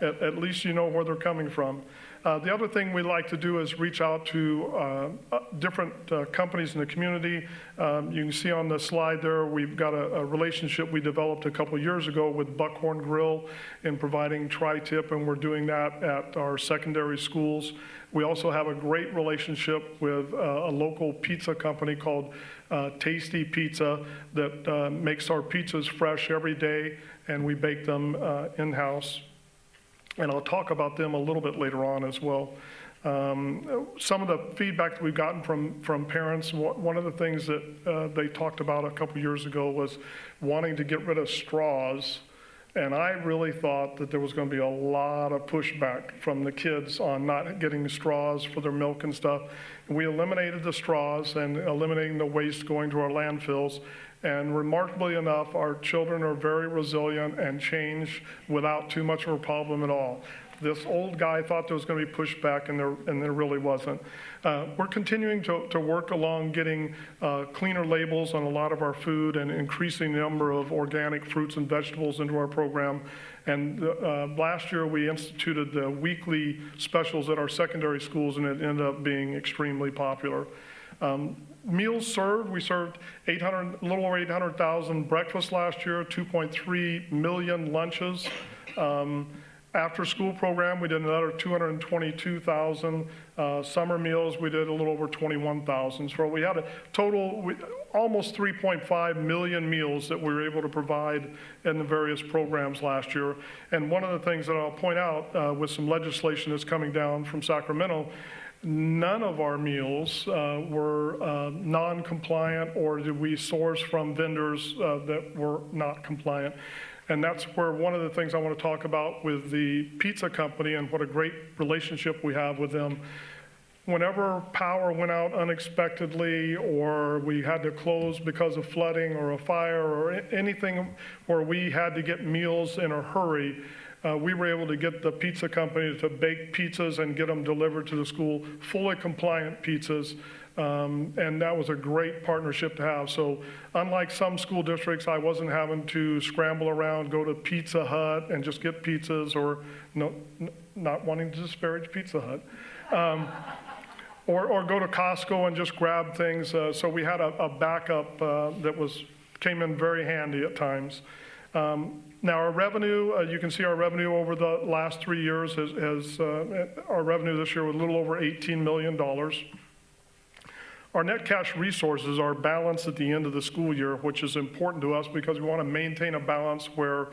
at least you know where they're coming from. The other thing we like to do is reach out to different companies in the community. You can see on the slide there, we've got a relationship we developed a couple years ago with Buckhorn Grill in providing tri-tip, and we're doing that at our secondary schools. We also have a great relationship with a local pizza company called Tasty Pizza that makes our pizzas fresh every day, and we bake them in-house. And I'll talk about them a little bit later on as well. Some of the feedback that we've gotten from parents, one of the things that they talked about a couple years ago was wanting to get rid of straws. And I really thought that there was going to be a lot of pushback from the kids on not getting the straws for their milk and stuff. We eliminated the straws and eliminating the waste going to our landfills. And remarkably enough, our children are very resilient and change without too much of a problem at all. This old guy thought there was going to be pushback, and there really wasn't. We're continuing to work along getting cleaner labels on a lot of our food and increasing the number of organic fruits and vegetables into our program. And last year, we instituted the weekly specials at our secondary schools, and it ended up being extremely popular. Meals served, we served a little over 800,000 breakfasts last year, 2.3 million lunches. After school program, we did another 222,000. Summer meals, we did a little over 21,000. So we had a total, almost 3.5 million meals that we were able to provide in the various programs last year. And one of the things that I'll point out with some legislation that's coming down from Sacramento, none of our meals were non-compliant, or did we source from vendors that were not compliant. And that's where one of the things I want to talk about with the pizza company and what a great relationship we have with them. Whenever power went out unexpectedly, or we had to close because of flooding or a fire or anything where we had to get meals in a hurry, we were able to get the pizza company to bake pizzas and get them delivered to the school, fully compliant pizzas. And that was a great partnership to have. So unlike some school districts, I wasn't having to scramble around, go to Pizza Hut and just get pizzas, or not wanting to disparage Pizza Hut. or go to Costco and just grab things. So we had a backup that came in very handy at times. Now, our revenue, you can see our revenue over the last 3 years our revenue this year was a little over $18 million. Our net cash resources are balanced at the end of the school year, which is important to us because we want to maintain a balance where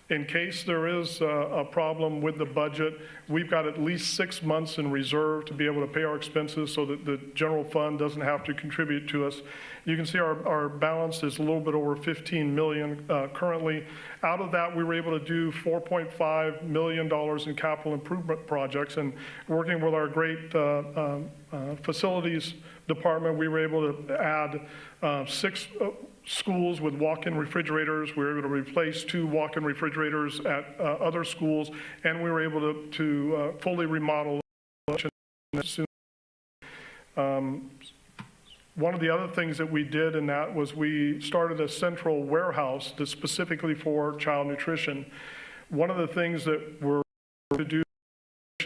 in case there is a problem with the budget, we've got at least 6 months in reserve to be able to pay our expenses so that the general fund doesn't have to contribute to us. You can see our balance is a little bit over 15 million currently. Out of that, we were able to do $4.5 million in capital improvement projects, and working with our great facilities department, we were able to add 6 schools with walk-in refrigerators. We were able to replace 2 walk-in refrigerators at other schools, and we were able to fully remodel. One of the other things that we did in that was we started a central warehouse that's specifically for child nutrition. One of the things that we're to do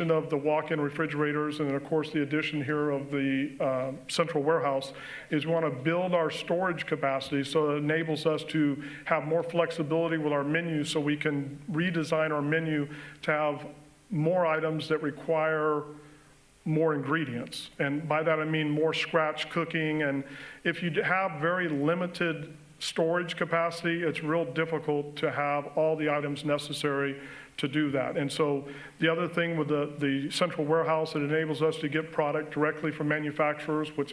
of the walk-in refrigerators and then of course the addition here of the central warehouse is we want to build our storage capacity so it enables us to have more flexibility with our menu so we can redesign our menu to have more items that require more ingredients. And by that I mean more scratch cooking, and if you have very limited storage capacity, it's real difficult to have all the items necessary to do that. And so the other thing with the central warehouse, it enables us to get product directly from manufacturers, which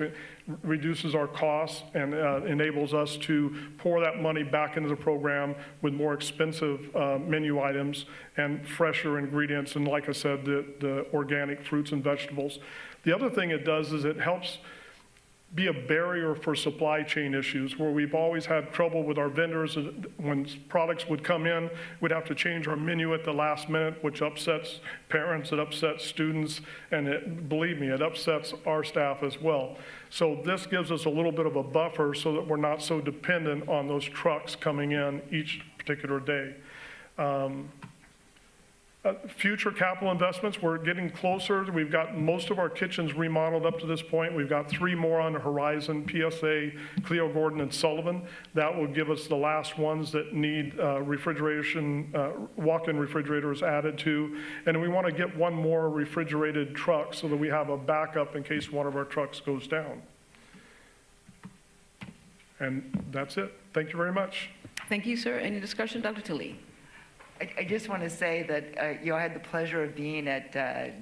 reduces our costs and enables us to pour that money back into the program with more expensive menu items and fresher ingredients, and like I said, the organic fruits and vegetables. The other thing it does is it helps be a barrier for supply chain issues where we've always had trouble with our vendors. When products would come in, we'd have to change our menu at the last minute, which upsets parents, it upsets students, and believe me, it upsets our staff as well. So this gives us a little bit of a buffer so that we're not so dependent on those trucks coming in each particular day. Future capital investments, we're getting closer. We've got most of our kitchens remodeled up to this point. We've got 3 more on the horizon, PSA, Cleo Gordon, and Sullivan. That will give us the last ones that need refrigeration, walk-in refrigerators added to. And we want to get 1 more refrigerated truck so that we have a backup in case one of our trucks goes down. And that's it. Thank you very much. Thank you, sir. Any discussion? Dr. Tilley? I just want to say that I had the pleasure of being at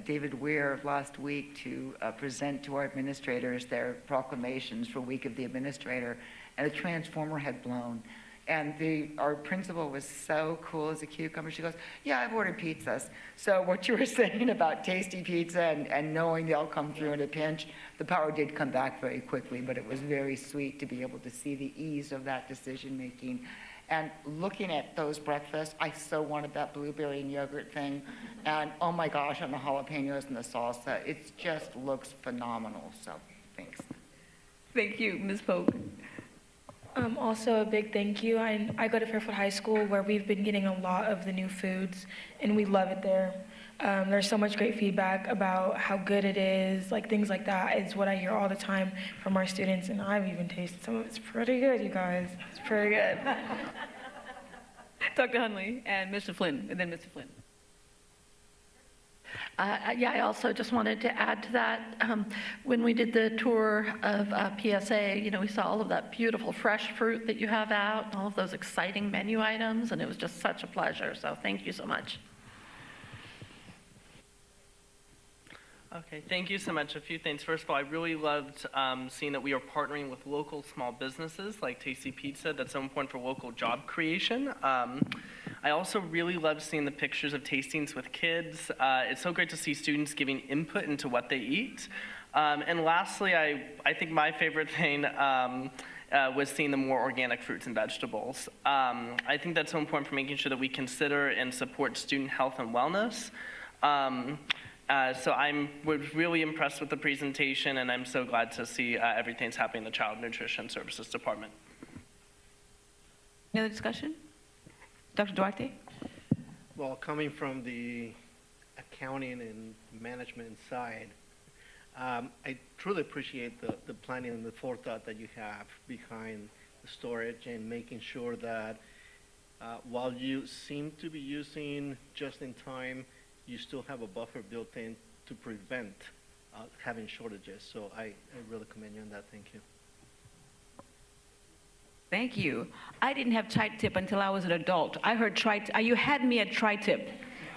David Weir last week to present to our administrators their proclamations for Week of the Administrator, and a transformer had blown. And our principal was so cool as a cucumber. She goes, "Yeah, I've ordered pizzas." So what you were saying about tasty pizza and knowing they'll come through in a pinch, the power did come back very quickly, but it was very sweet to be able to see the ease of that decision making. And looking at those breakfasts, I so wanted that blueberry and yogurt thing. And oh my gosh, and the jalapenos and the salsa, it just looks phenomenal. So thanks. Thank you, Ms. Polk. Also, a big thank you. I go to Fairfield High School where we've been getting a lot of the new foods, and we love it there. There's so much great feedback about how good it is, like things like that is what I hear all the time from our students, and I've even tasted some of it. It's pretty good, you guys. It's pretty good. Dr. Hunley and Mr. Flynn, and then Mr. Flynn. Yeah, I also just wanted to add to that. When we did the tour of PSA, we saw all of that beautiful fresh fruit that you have out, and all of those exciting menu items, and it was just such a pleasure. So thank you so much. Okay, thank you so much. A few things. First of all, I really loved seeing that we are partnering with local small businesses like Tasty Pizza. That's so important for local job creation. I also really loved seeing the pictures of tastings with kids. It's so great to see students giving input into what they eat. And lastly, I think my favorite thing was seeing the more organic fruits and vegetables. I think that's so important for making sure that we consider and support student health and wellness. So I was really impressed with the presentation, and I'm so glad to see everything's happening in the Child Nutrition Services Department. Any other discussion? Dr. Duarte? Well, coming from the accounting and management side, I truly appreciate the planning and the forethought that you have behind the storage and making sure that while you seem to be using just in time, you still have a buffer built in to prevent having shortages. So I really commend you on that. Thank you. Thank you. I didn't have tri-tip until I was an adult. I heard you had me at tri-tip.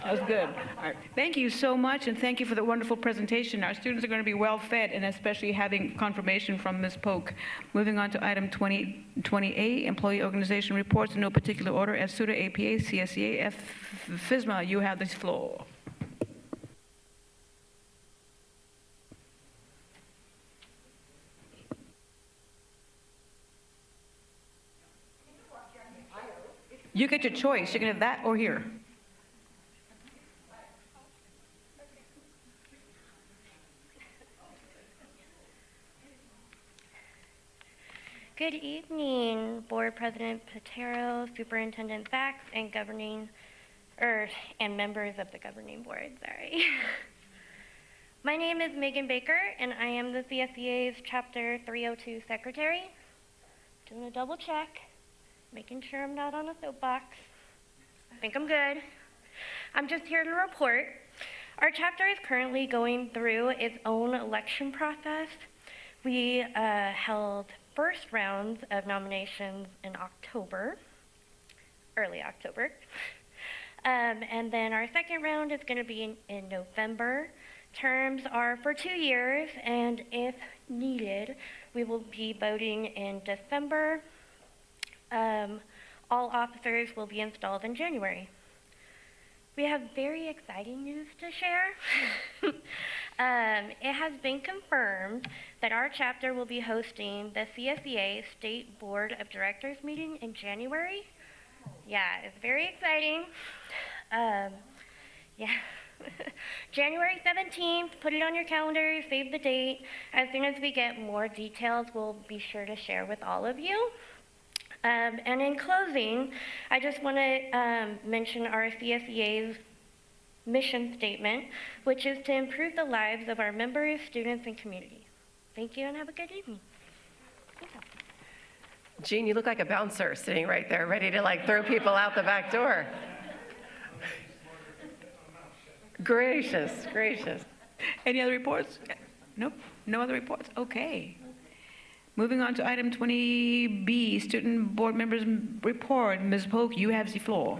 That was good. All right. Thank you so much, and thank you for the wonderful presentation. Our students are going to be well fed, and especially having confirmation from Ms. Polk. Moving on to item 20A, Employee Organization Reports in no particular order. SUDA, APA, CSEA, FISMA, you have the floor. You get your choice. You can have that or here. Good evening, Board President Patero, Superintendent Sachs, and and members of the governing board. Sorry. My name is Megan Baker, and I am the CSEA's Chapter 302 Secretary. Doing a double check, making sure I'm not on a soapbox. I think I'm good. I'm just here to report. Our chapter is currently going through its own election process. We held first rounds of nominations in October, early October. And then our second round is going to be in November. Terms are for 2 years, and if needed, we will be voting in December. All officers will be installed in January. We have very exciting news to share. It has been confirmed that our chapter will be hosting the CSEA State Board of Directors meeting in January. Yeah, it's very exciting. January 17th, put it on your calendar, save the date. As soon as we get more details, we'll be sure to share with all of you. And in closing, I just want to mention our CSEA's mission statement, which is to improve the lives of our members, students, and community. Thank you, and have a good evening. Jean, you look like a bouncer sitting right there, ready to like throw people out the back door. Gracious, gracious. Any other reports? Nope, no other reports. Okay. Moving on to item 20B, Student Board Members Report. Ms. Polk, you have the floor.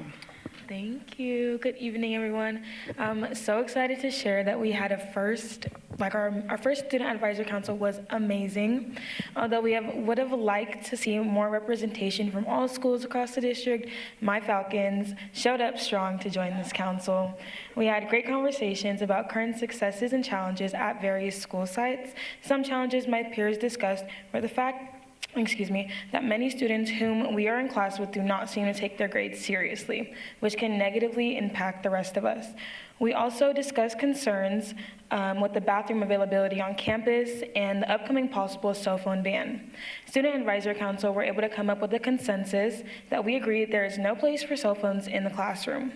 Thank you. Good evening, everyone. I'm so excited to share that we had our first Student Advisory Council was amazing. Although we would have liked to see more representation from all schools across the district, my Falcons showed up strong to join this council. We had great conversations about current successes and challenges at various school sites. Some challenges my peers discussed were the fact that many students whom we are in class with do not seem to take their grades seriously, which can negatively impact the rest of us. We also discussed concerns with the bathroom availability on campus and the upcoming possible cell phone ban. Student Advisory Council were able to come up with a consensus that we agree there is no place for cell phones in the classroom.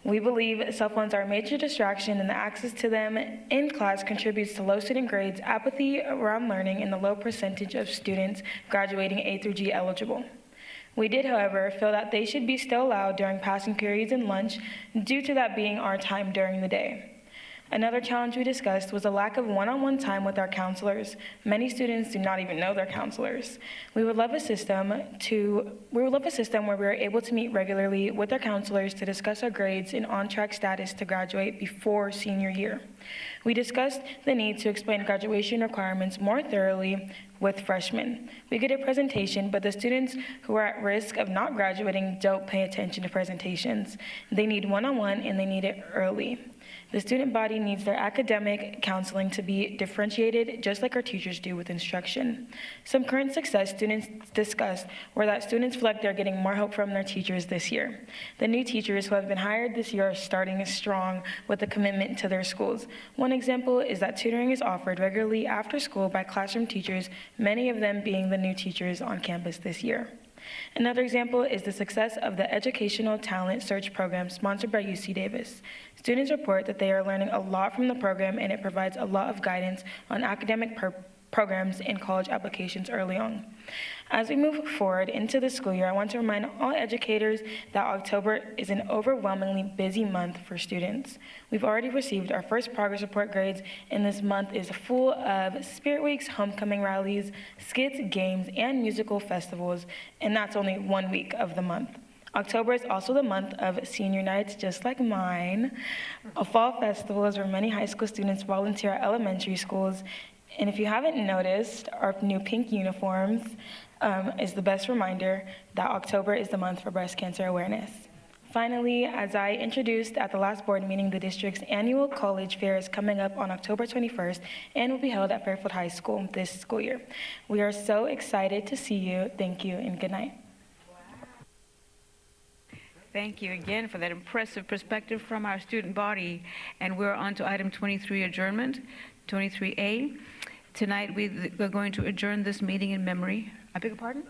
We believe cell phones are a major distraction, and the access to them in class contributes to low student grades, apathy around learning, and the low percentage of students graduating A through G eligible. We did, however, feel that they should be still allowed during passing periods and lunch due to that being our time during the day. Another challenge we discussed was a lack of one-on-one time with our counselors. Many students do not even know their counselors. We would love a system where we are able to meet regularly with our counselors to discuss our grades and on-track status to graduate before senior year. We discussed the need to explain graduation requirements more thoroughly with freshmen. We get a presentation, but the students who are at risk of not graduating don't pay attention to presentations. They need one-on-one, and they need it early. The student body needs their academic counseling to be differentiated, just like our teachers do with instruction. Some current success students discussed were that students feel like they're getting more help from their teachers this year. The new teachers who have been hired this year are starting strong with a commitment to their schools. One example is that tutoring is offered regularly after school by classroom teachers, many of them being the new teachers on campus this year. Another example is the success of the Educational Talent Search Program sponsored by UC Davis. Students report that they are learning a lot from the program, and it provides a lot of guidance on academic programs and college applications early on. As we move forward into the school year, I want to remind all educators that October is an overwhelmingly busy month for students. We've already received our first progress report grades, and this month is full of Spirit Weeks, homecoming rallies, skits, games, and musical festivals, and that's only 1 week of the month. October is also the month of senior nights, just like mine, a fall festivals where many high school students volunteer at elementary schools. And if you haven't noticed, our new pink uniforms is the best reminder that October is the month for breast cancer awareness. Finally, as I introduced at the last board meeting, the district's annual college fair is coming up on October 21st and will be held at Fairfield High School this school year. We are so excited to see you. Thank you and good night. Thank you again for that impressive perspective from our student body. And we're on to item 23, adjournment, 23A. Tonight, we're going to adjourn this meeting in memory. I beg your pardon?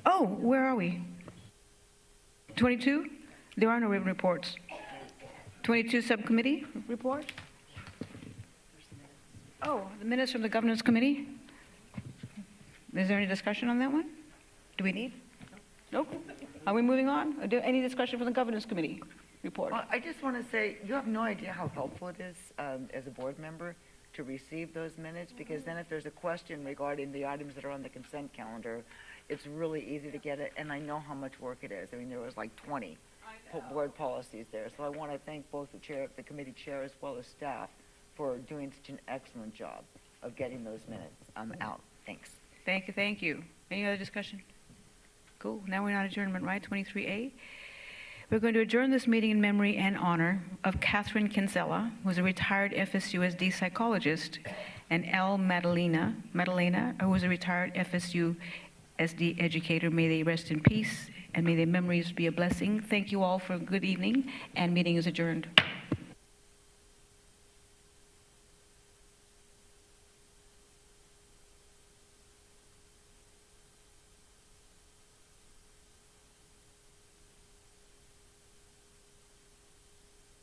Oh, where are we? 22? There are no written reports. 22, subcommittee report? Oh, the minutes from the governance committee? Is there any discussion on that one? Do we need? Nope. Are we moving on? Any discussion from the governance committee report? Well, I just want to say, you have no idea how helpful it is as a board member to receive those minutes, because then if there's a question regarding the items that are on the consent calendar, it's really easy to get it, and I know how much work it is. I mean, there was like 20 board policies there, so I want to thank both the committee chair as well as staff for doing such an excellent job of getting those minutes out. Thanks. Thank you. Any other discussion? Cool. Now we're on adjournment, right? 23A. We're going to adjourn this meeting in memory and honor of Catherine Kinsella, who was a retired FSUSD psychologist, and L. Madalena, who was a retired FSUSD educator. May they rest in peace, and may their memories be a blessing. Thank you all for a good evening, and meeting is adjourned.